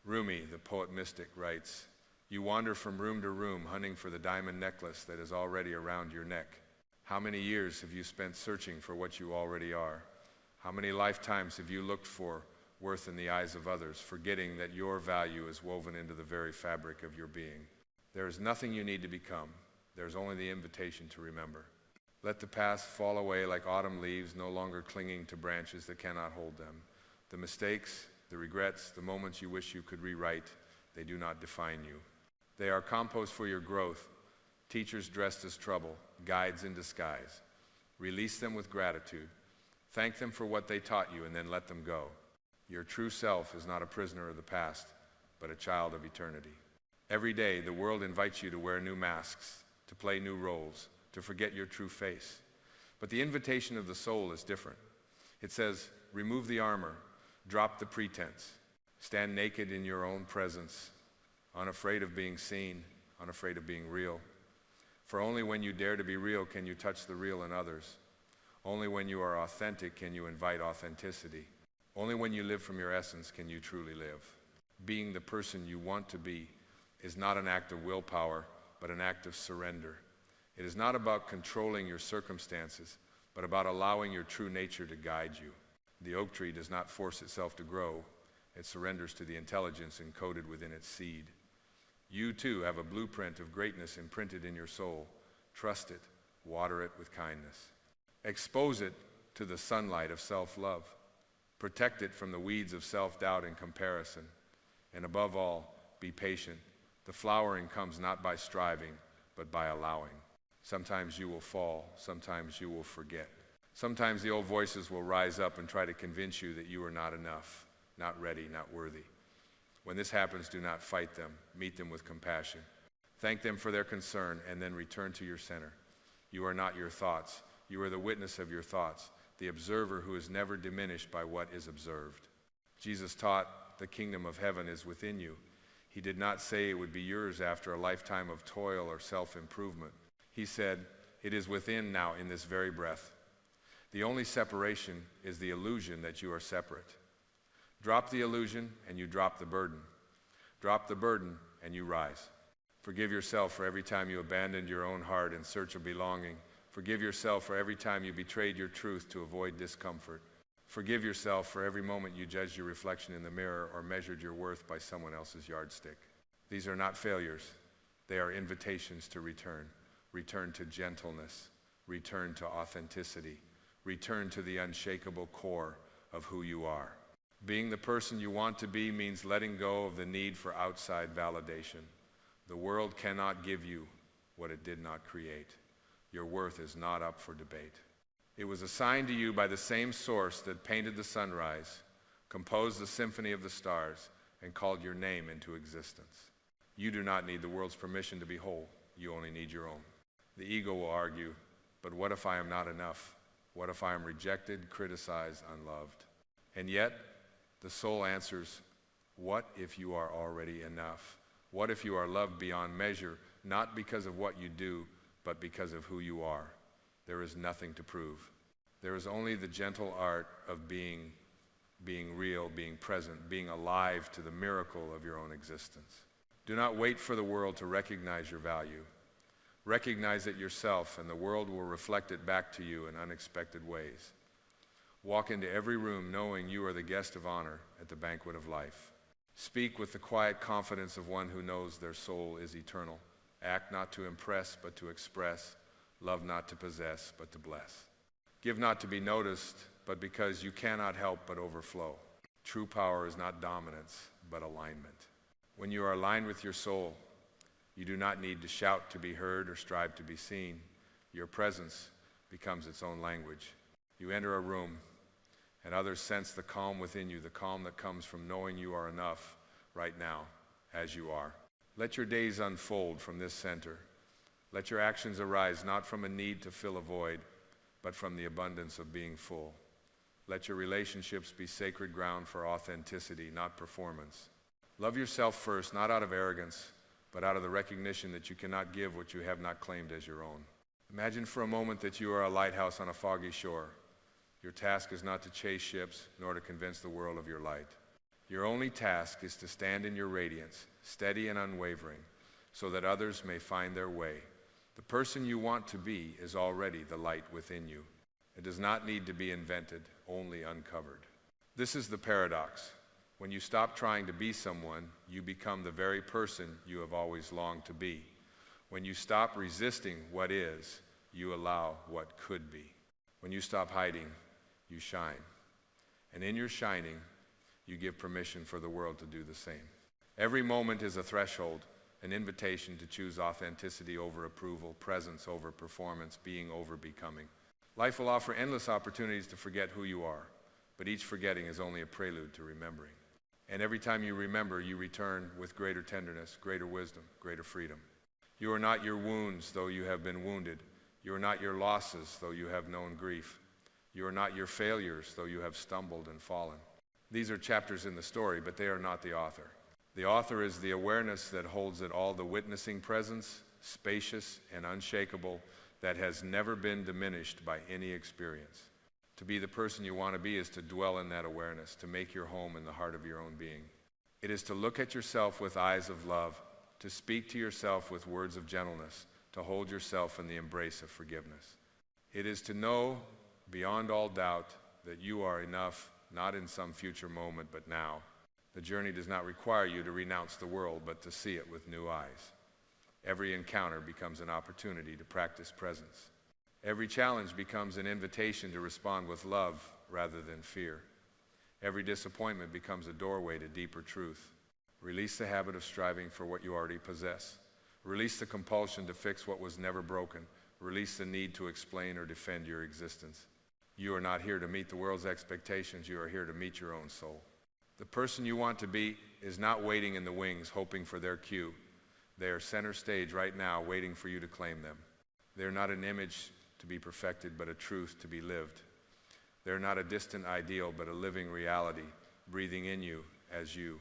Rumi, the poet mystic, writes, "You wander from room to room, hunting for the diamond necklace that is already around your neck. How many years have you spent searching for what you already are? How many lifetimes have you looked for worth in the eyes of others, forgetting that your value is woven into the very fabric of your being? There is nothing you need to become. There is only the invitation to remember. Let the past fall away like autumn leaves, no longer clinging to branches that cannot hold them. The mistakes, the regrets, the moments you wish you could rewrite, they do not define you. They are compost for your growth, teachers dressed as trouble, guides in disguise. Release them with gratitude. Thank them for what they taught you and then let them go. Your true self is not a prisoner of the past, but a child of eternity. Every day, the world invites you to wear new masks, to play new roles, to forget your true face. But the invitation of the soul is different. It says, remove the armor, drop the pretense, stand naked in your own presence, unafraid of being seen, unafraid of being real. For only when you dare to be real can you touch the real in others. Only when you are authentic can you invite authenticity. Only when you live from your essence can you truly live. Being the person you want to be is not an act of willpower, but an act of surrender. It is not about controlling your circumstances, but about allowing your true nature to guide you. The oak tree does not force itself to grow. It surrenders to the intelligence encoded within its seed. You too have a blueprint of greatness imprinted in your soul. Trust it, water it with kindness. Expose it to the sunlight of self-love. Protect it from the weeds of self-doubt and comparison. And above all, be patient. The flowering comes not by striving, but by allowing. Sometimes you will fall. Sometimes you will forget. Sometimes the old voices will rise up and try to convince you that you are not enough, not ready, not worthy. When this happens, do not fight them. Meet them with compassion. Thank them for their concern, and then return to your center. You are not your thoughts. You are the witness of your thoughts, the observer who is never diminished by what is observed. Jesus taught the kingdom of heaven is within you. He did not say it would be yours after a lifetime of toil or self-improvement. He said, it is within now in this very breath. The only separation is the illusion that you are separate. Drop the illusion and you drop the burden. Drop the burden and you rise. Forgive yourself for every time you abandoned your own heart in search of belonging. Forgive yourself for every time you betrayed your truth to avoid discomfort. Forgive yourself for every moment you judged your reflection in the mirror or measured your worth by someone else's yardstick. These are not failures. They are invitations to return. Return to gentleness. Return to authenticity. Return to the unshakable core of who you are. Being the person you want to be means letting go of the need for outside validation. The world cannot give you what it did not create. Your worth is not up for debate. It was assigned to you by the same source that painted the sunrise, composed the symphony of the stars, and called your name into existence. You do not need the world's permission to be whole. You only need your own. The ego will argue, but what if I am not enough? What if I am rejected, criticized, unloved? And yet, the soul answers, what if you are already enough? What if you are loved beyond measure, not because of what you do, but because of who you are? There is nothing to prove. There is only the gentle art of being real, being present, being alive to the miracle of your own existence. Do not wait for the world to recognize your value. Recognize it yourself, and the world will reflect it back to you in unexpected ways. Walk into every room knowing you are the guest of honor at the banquet of life. Speak with the quiet confidence of one who knows their soul is eternal. Act not to impress, but to express. Love not to possess, but to bless. Give not to be noticed, but because you cannot help but overflow. True power is not dominance, but alignment. When you are aligned with your soul, you do not need to shout to be heard or strive to be seen. Your presence becomes its own language. You enter a room, and others sense the calm within you, the calm that comes from knowing you are enough right now, as you are. Let your days unfold from this center. Let your actions arise not from a need to fill a void, but from the abundance of being full. Let your relationships be sacred ground for authenticity, not performance. Love yourself first, not out of arrogance, but out of the recognition that you cannot give what you have not claimed as your own. Imagine for a moment that you are a lighthouse on a foggy shore. Your task is not to chase ships, nor to convince the world of your light. Your only task is to stand in your radiance, steady and unwavering, so that others may find their way. The person you want to be is already the light within you. It does not need to be invented, only uncovered. This is the paradox. When you stop trying to be someone, you become the very person you have always longed to be. When you stop resisting what is, you allow what could be. When you stop hiding, you shine. And in your shining, you give permission for the world to do the same. Every moment is a threshold, an invitation to choose authenticity over approval, presence over performance, being over becoming. Life will offer endless opportunities to forget who you are, but each forgetting is only a prelude to remembering. And every time you remember, you return with greater tenderness, greater wisdom, greater freedom. You are not your wounds, though you have been wounded. You are not your losses, though you have known grief. You are not your failures, though you have stumbled and fallen. These are chapters in the story, but they are not the author. The author is the awareness that holds it all, the witnessing presence, spacious and unshakable, that has never been diminished by any experience. To be the person you want to be is to dwell in that awareness, to make your home in the heart of your own being. It is to look at yourself with eyes of love, to speak to yourself with words of gentleness, to hold yourself in the embrace of forgiveness. It is to know beyond all doubt that you are enough, not in some future moment, but now. The journey does not require you to renounce the world, but to see it with new eyes. Every encounter becomes an opportunity to practice presence. Every challenge becomes an invitation to respond with love rather than fear. Every disappointment becomes a doorway to deeper truth. Release the habit of striving for what you already possess. Release the compulsion to fix what was never broken. Release the need to explain or defend your existence. You are not here to meet the world's expectations. You are here to meet your own soul. The person you want to be is not waiting in the wings, hoping for their cue. They are center stage right now, waiting for you to claim them. They are not an image to be perfected, but a truth to be lived. They are not a distant ideal, but a living reality, breathing in you as you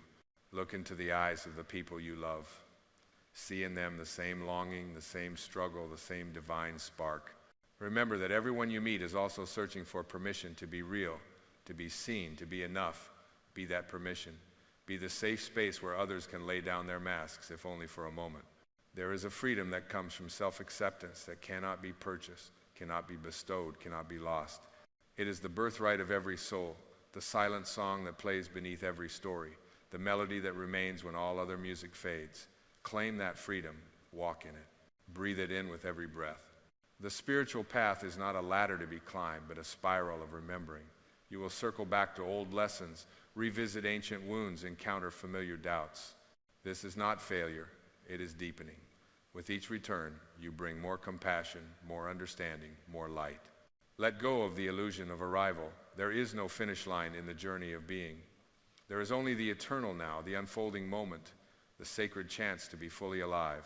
look into the eyes of the people you love. See in them the same longing, the same struggle, the same divine spark. Remember that everyone you meet is also searching for permission to be real, to be seen, to be enough. Be that permission. Be the safe space where others can lay down their masks, if only for a moment. There is a freedom that comes from self-acceptance that cannot be purchased, cannot be bestowed, cannot be lost. It is the birthright of every soul, the silent song that plays beneath every story, the melody that remains when all other music fades. Claim that freedom, walk in it, breathe it in with every breath. The spiritual path is not a ladder to be climbed, but a spiral of remembering. You will circle back to old lessons, revisit ancient wounds, encounter familiar doubts. This is not failure, it is deepening. With each return, you bring more compassion, more understanding, more light. Let go of the illusion of arrival. There is no finish line in the journey of being. There is only the eternal now, the unfolding moment, the sacred chance to be fully alive.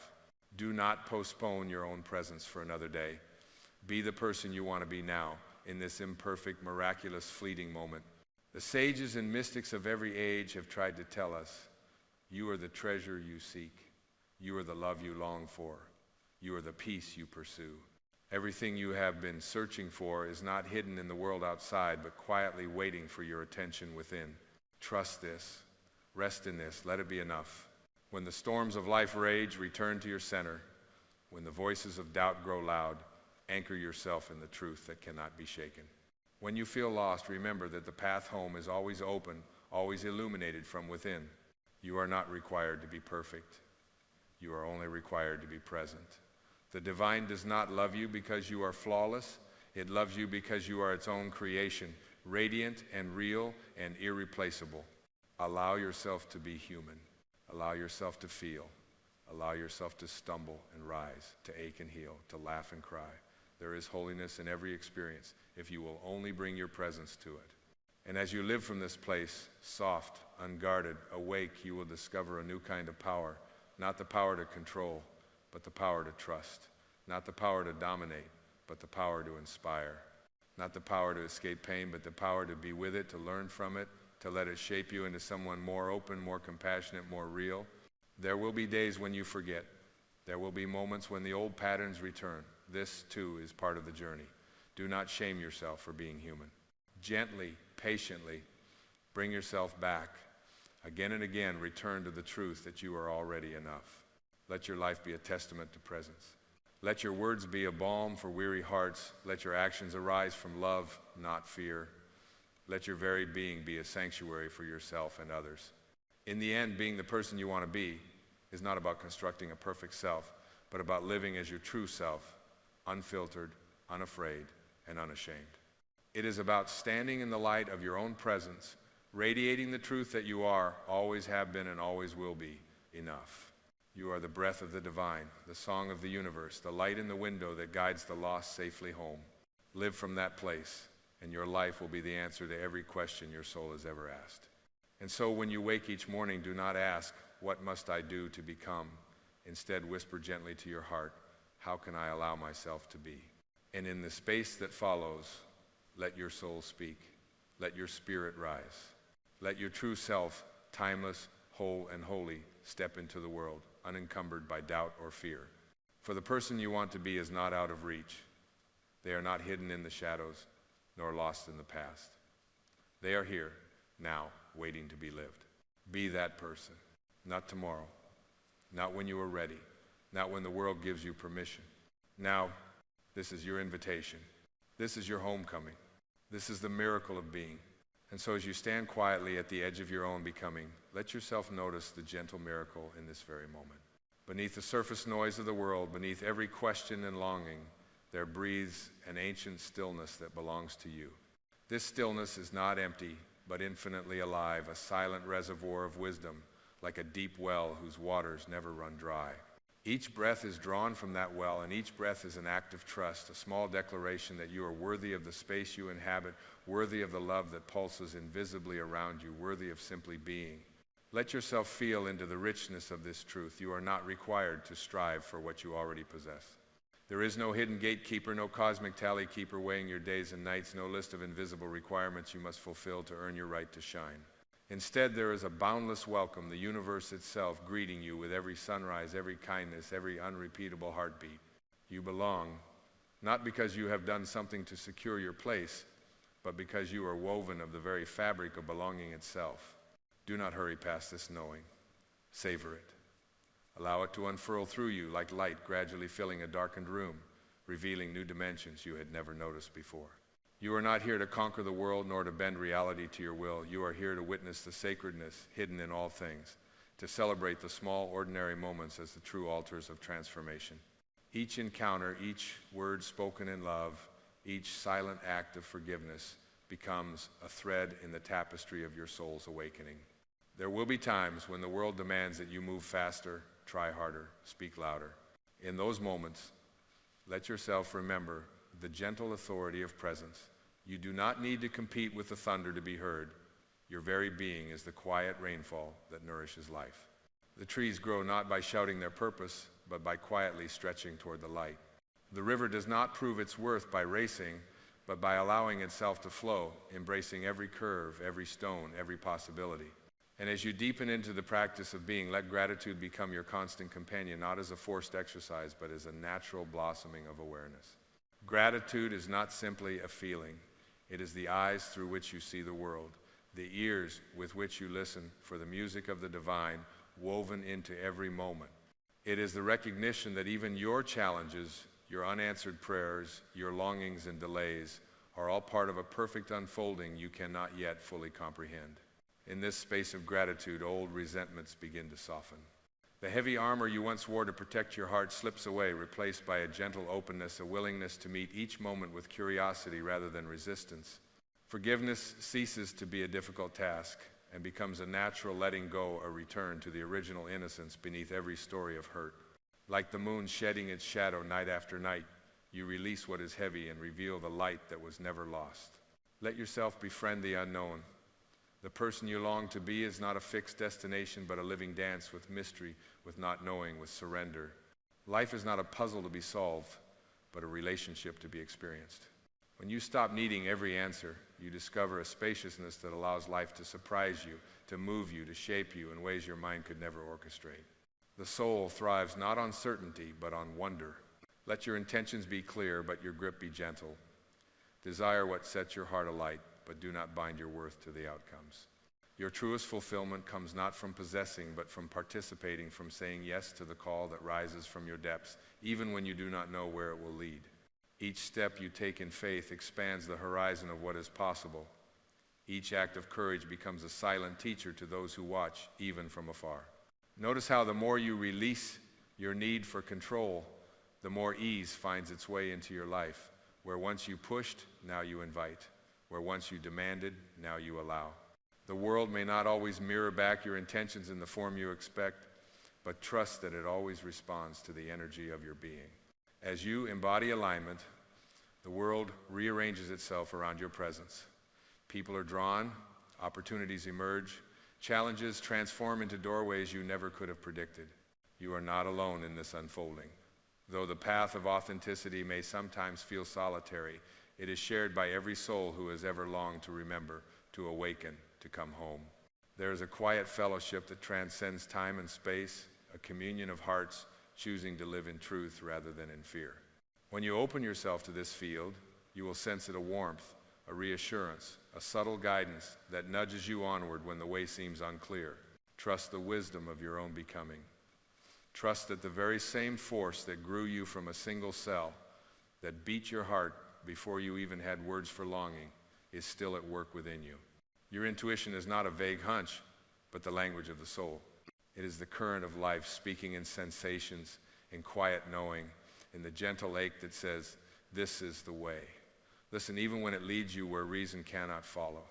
Do not postpone your own presence for another day. Be the person you want to be now, in this imperfect, miraculous, fleeting moment. The sages and mystics of every age have tried to tell us, you are the treasure you seek. You are the love you long for. You are the peace you pursue. Everything you have been searching for is not hidden in the world outside, but quietly waiting for your attention within. Trust this. Rest in this. Let it be enough. When the storms of life rage, return to your center. When the voices of doubt grow loud, anchor yourself in the truth that cannot be shaken. When you feel lost, remember that the path home is always open, always illuminated from within. You are not required to be perfect. You are only required to be present. The divine does not love you because you are flawless. It loves you because you are its own creation, radiant and real and irreplaceable. Allow yourself to be human. Allow yourself to feel. Allow yourself to stumble and rise, to ache and heal, to laugh and cry. There is holiness in every experience if you will only bring your presence to it. And as you live from this place, soft, unguarded, awake, you will discover a new kind of power. Not the power to control, but the power to trust. Not the power to dominate, but the power to inspire. Not the power to escape pain, but the power to be with it, to learn from it, to let it shape you into someone more open, more compassionate, more real. There will be days when you forget. There will be moments when the old patterns return. This, too, is part of the journey. Do not shame yourself for being human. Gently, patiently, bring yourself back. Again and again, return to the truth that you are already enough. Let your life be a testament to presence. Let your words be a balm for weary hearts. Let your actions arise from love, not fear. Let your very being be a sanctuary for yourself and others. In the end, being the person you want to be is not about constructing a perfect self, but about living as your true self, unfiltered, unafraid, and unashamed. It is about standing in the light of your own presence, radiating the truth that you are, always have been, and always will be enough. You are the breath of the divine, the song of the universe, the light in the window that guides the lost safely home. Live from that place, and your life will be the answer to every question your soul has ever asked. And so when you wake each morning, do not ask, what must I do to become? Instead, whisper gently to your heart, how can I allow myself to be? And in the space that follows, let your soul speak. Let your spirit rise. Let your true self, timeless, whole, and holy, step into the world, unencumbered by doubt or fear. For the person you want to be is not out of reach. They are not hidden in the shadows, nor lost in the past. They are here, now, waiting to be lived. Be that person, not tomorrow, not when you are ready, not when the world gives you permission. Now, this is your invitation. This is your homecoming. This is the miracle of being. And so as you stand quietly at the edge of your own becoming, let yourself notice the gentle miracle in this very moment. Beneath the surface noise of the world, beneath every question and longing, there breathes an ancient stillness that belongs to you. This stillness is not empty, but infinitely alive, a silent reservoir of wisdom, like a deep well whose waters never run dry. Each breath is drawn from that well, and each breath is an act of trust, a small declaration that you are worthy of the space you inhabit, worthy of the love that pulses invisibly around you, worthy of simply being. Let yourself feel into the richness of this truth. You are not required to strive for what you already possess. There is no hidden gatekeeper, no cosmic tally keeper weighing your days and nights, no list of invisible requirements you must fulfill to earn your right to shine. Instead, there is a boundless welcome, the universe itself greeting you with every sunrise, every kindness, every unrepeatable heartbeat. You belong, not because you have done something to secure your place, but because you are woven of the very fabric of belonging itself. Do not hurry past this knowing. Savor it. Allow it to unfurl through you like light gradually filling a darkened room, revealing new dimensions you had never noticed before. You are not here to conquer the world nor to bend reality to your will. You are here to witness the sacredness hidden in all things, to celebrate the small, ordinary moments as the true altars of transformation. Each encounter, each word spoken in love, each silent act of forgiveness becomes a thread in the tapestry of your soul's awakening. There will be times when the world demands that you move faster, try harder, speak louder. In those moments, let yourself remember the gentle authority of presence. You do not need to compete with the thunder to be heard. Your very being is the quiet rainfall that nourishes life. The trees grow not by shouting their purpose, but by quietly stretching toward the light. The river does not prove its worth by racing, but by allowing itself to flow, embracing every curve, every stone, every possibility. And as you deepen into the practice of being, let gratitude become your constant companion, not as a forced exercise, but as a natural blossoming of awareness. Gratitude is not simply a feeling. It is the eyes through which you see the world, the ears with which you listen for the music of the divine woven into every moment. It is the recognition that even your challenges, your unanswered prayers, your longings and delays are all part of a perfect unfolding you cannot yet fully comprehend. In this space of gratitude, old resentments begin to soften. The heavy armor you once wore to protect your heart slips away, replaced by a gentle openness, a willingness to meet each moment with curiosity rather than resistance. Forgiveness ceases to be a difficult task and becomes a natural letting go, a return to the original innocence beneath every story of hurt. Like the moon shedding its shadow night after night, you release what is heavy and reveal the light that was never lost. Let yourself befriend the unknown. The person you long to be is not a fixed destination, but a living dance with mystery, with not knowing, with surrender. Life is not a puzzle to be solved, but a relationship to be experienced. When you stop needing every answer, you discover a spaciousness that allows life to surprise you, to move you, to shape you in ways your mind could never orchestrate. The soul thrives not on certainty, but on wonder. Let your intentions be clear, but your grip be gentle. Desire what sets your heart alight, but do not bind your worth to the outcomes. Your truest fulfillment comes not from possessing, but from participating, from saying yes to the call that rises from your depths, even when you do not know where it will lead. Each step you take in faith expands the horizon of what is possible. Each act of courage becomes a silent teacher to those who watch, even from afar. Notice how the more you release your need for control, the more ease finds its way into your life. Where once you pushed, now you invite. Where once you demanded, now you allow. The world may not always mirror back your intentions in the form you expect, but trust that it always responds to the energy of your being. As you embody alignment, the world rearranges itself around your presence. People are drawn, opportunities emerge, challenges transform into doorways you never could have predicted. You are not alone in this unfolding. Though the path of authenticity may sometimes feel solitary, it is shared by every soul who has ever longed to remember, to awaken, to come home. There is a quiet fellowship that transcends time and space, a communion of hearts choosing to live in truth rather than in fear. When you open yourself to this field, you will sense it a warmth, a reassurance, a subtle guidance that nudges you onward when the way seems unclear. Trust the wisdom of your own becoming. Trust that the very same force that grew you from a single cell, that beat your heart before you even had words for longing, is still at work within you. Your intuition is not a vague hunch, but the language of the soul. It is the current of life speaking in sensations, in quiet knowing, in the gentle ache that says, this is the way. Listen, even when it leads you where reason cannot follow.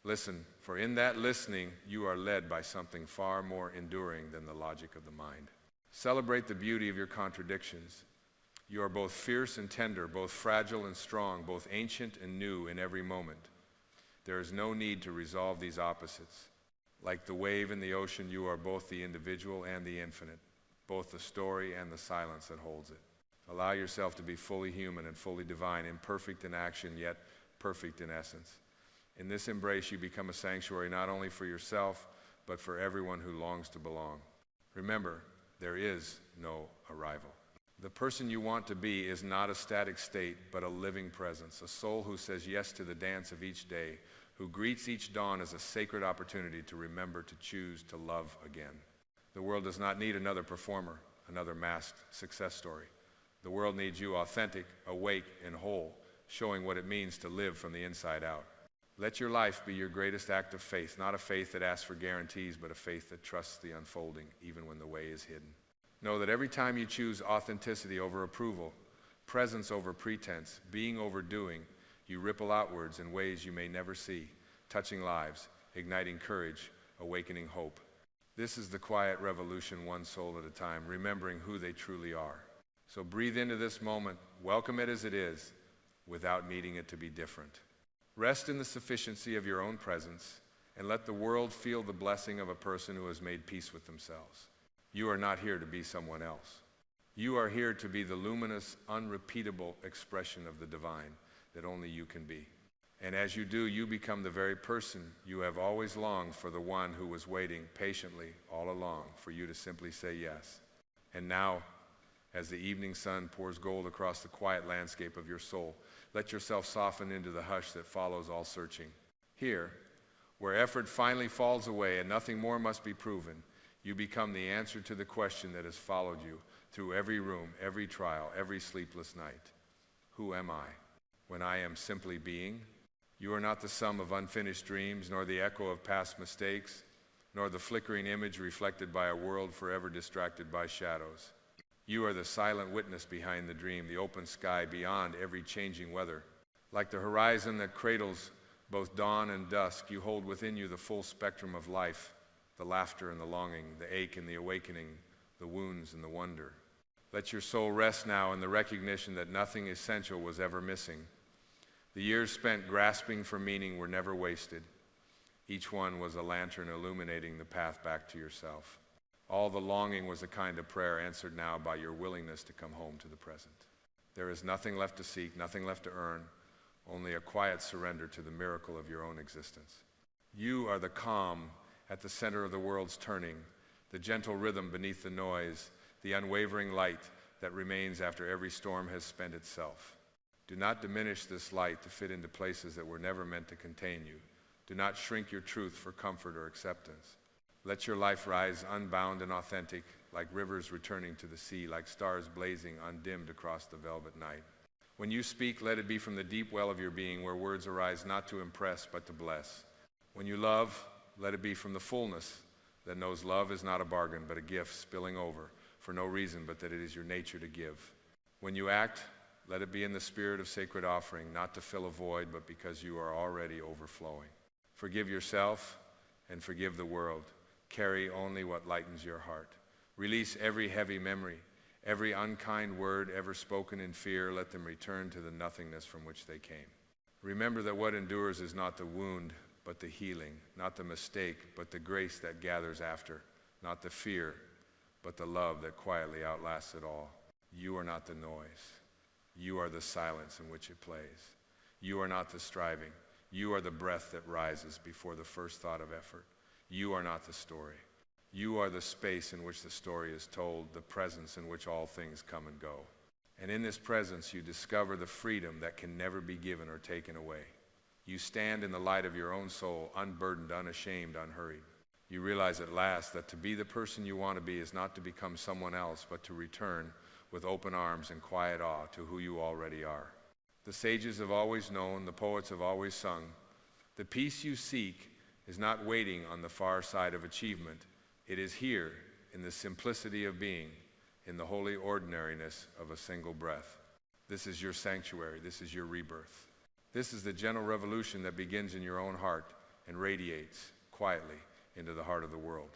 Listen, for in that listening, you are led by something far more enduring than the logic of the mind. Celebrate the beauty of your contradictions. You are both fierce and tender, both fragile and strong, both ancient and new in every moment. There is no need to resolve these opposites. Like the wave in the ocean, you are both the individual and the infinite, both the story and the silence that holds it. Allow yourself to be fully human and fully divine, imperfect in action, yet perfect in essence. In this embrace, you become a sanctuary not only for yourself, but for everyone who longs to belong. Remember, there is no arrival. The person you want to be is not a static state, but a living presence, a soul who says yes to the dance of each day, who greets each dawn as a sacred opportunity to remember to choose to love again. The world does not need another performer, another masked success story. The world needs you authentic, awake, and whole, showing what it means to live from the inside out. Let your life be your greatest act of faith, not a faith that asks for guarantees, but a faith that trusts the unfolding, even when the way is hidden. Know that every time you choose authenticity over approval, presence over pretense, being over doing, you ripple outwards in ways you may never see, touching lives, igniting courage, awakening hope. This is the quiet revolution, one soul at a time, remembering who they truly are. So breathe into this moment, welcome it as it is, without needing it to be different. Rest in the sufficiency of your own presence, and let the world feel the blessing of a person who has made peace with themselves. You are not here to be someone else. You are here to be the luminous, unrepeatable expression of the divine that only you can be. And as you do, you become the very person you have always longed for, the one who was waiting patiently all along for you to simply say yes. And now, as the evening sun pours gold across the quiet landscape of your soul, let yourself soften into the hush that follows all searching. Here, where effort finally falls away and nothing more must be proven, you become the answer to the question that has followed you through every room, every trial, every sleepless night. Who am I? When I am simply being? You are not the sum of unfinished dreams, nor the echo of past mistakes, nor the flickering image reflected by a world forever distracted by shadows. You are the silent witness behind the dream, the open sky beyond every changing weather. Like the horizon that cradles both dawn and dusk, you hold within you the full spectrum of life, the laughter and the longing, the ache and the awakening, the wounds and the wonder. Let your soul rest now in the recognition that nothing essential was ever missing. The years spent grasping for meaning were never wasted. Each one was a lantern illuminating the path back to yourself. All the longing was a kind of prayer answered now by your willingness to come home to the present. There is nothing left to seek, nothing left to earn, only a quiet surrender to the miracle of your own existence. You are the calm at the center of the world's turning, the gentle rhythm beneath the noise, the unwavering light that remains after every storm has spent itself. Do not diminish this light to fit into places that were never meant to contain you. Do not shrink your truth for comfort or acceptance. Let your life rise unbound and authentic, like rivers returning to the sea, like stars blazing undimmed across the velvet night. When you speak, let it be from the deep well of your being, where words arise not to impress but to bless. When you love, let it be from the fullness that knows love is not a bargain but a gift spilling over for no reason but that it is your nature to give. When you act, let it be in the spirit of sacred offering, not to fill a void but because you are already overflowing. Forgive yourself and forgive the world. Carry only what lightens your heart. Release every heavy memory, every unkind word ever spoken in fear. Let them return to the nothingness from which they came. Remember that what endures is not the wound but the healing, not the mistake but the grace that gathers after, not the fear but the love that quietly outlasts it all. You are not the noise. You are the silence in which it plays. You are not the striving. You are the breath that rises before the first thought of effort. You are not the story. You are the space in which the story is told, the presence in which all things come and go. And in this presence you discover the freedom that can never be given or taken away. You stand in the light of your own soul, unburdened, unashamed, unhurried. You realize at last that to be the person you want to be is not to become someone else, but to return with open arms and quiet awe to who you already are. The sages have always known, the poets have always sung, the peace you seek is not waiting on the far side of achievement. It is here in the simplicity of being, in the holy ordinariness of a single breath. This is your sanctuary. This is your rebirth. This is the gentle revolution that begins in your own heart and radiates quietly into the heart of the world.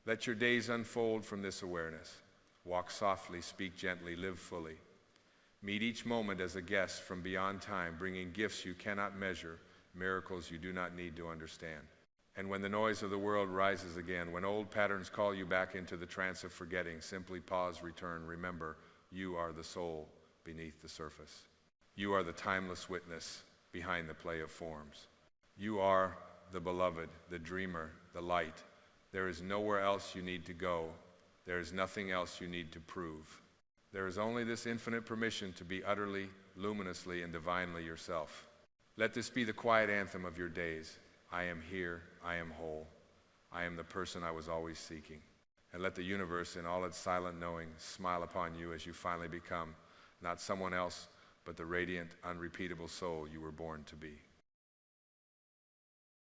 Let your days unfold from this awareness. Walk softly, speak gently, live fully. Meet each moment as a guest from beyond time, bringing gifts you cannot measure, miracles you do not need to understand. And when the noise of the world rises again, when old patterns call you back into the trance of forgetting, simply pause, return, remember, you are the soul beneath the surface. You are the timeless witness behind the play of forms. You are the beloved, the dreamer, the light. There is nowhere else you need to go. There is nothing else you need to prove. There is only this infinite permission to be utterly, luminously, and divinely yourself. Let this be the quiet anthem of your days. I am here, I am whole. I am the person I was always seeking. And let the universe, in all its silent knowing, smile upon you as you finally become not someone else, but the radiant, unrepeatable soul you were born to be.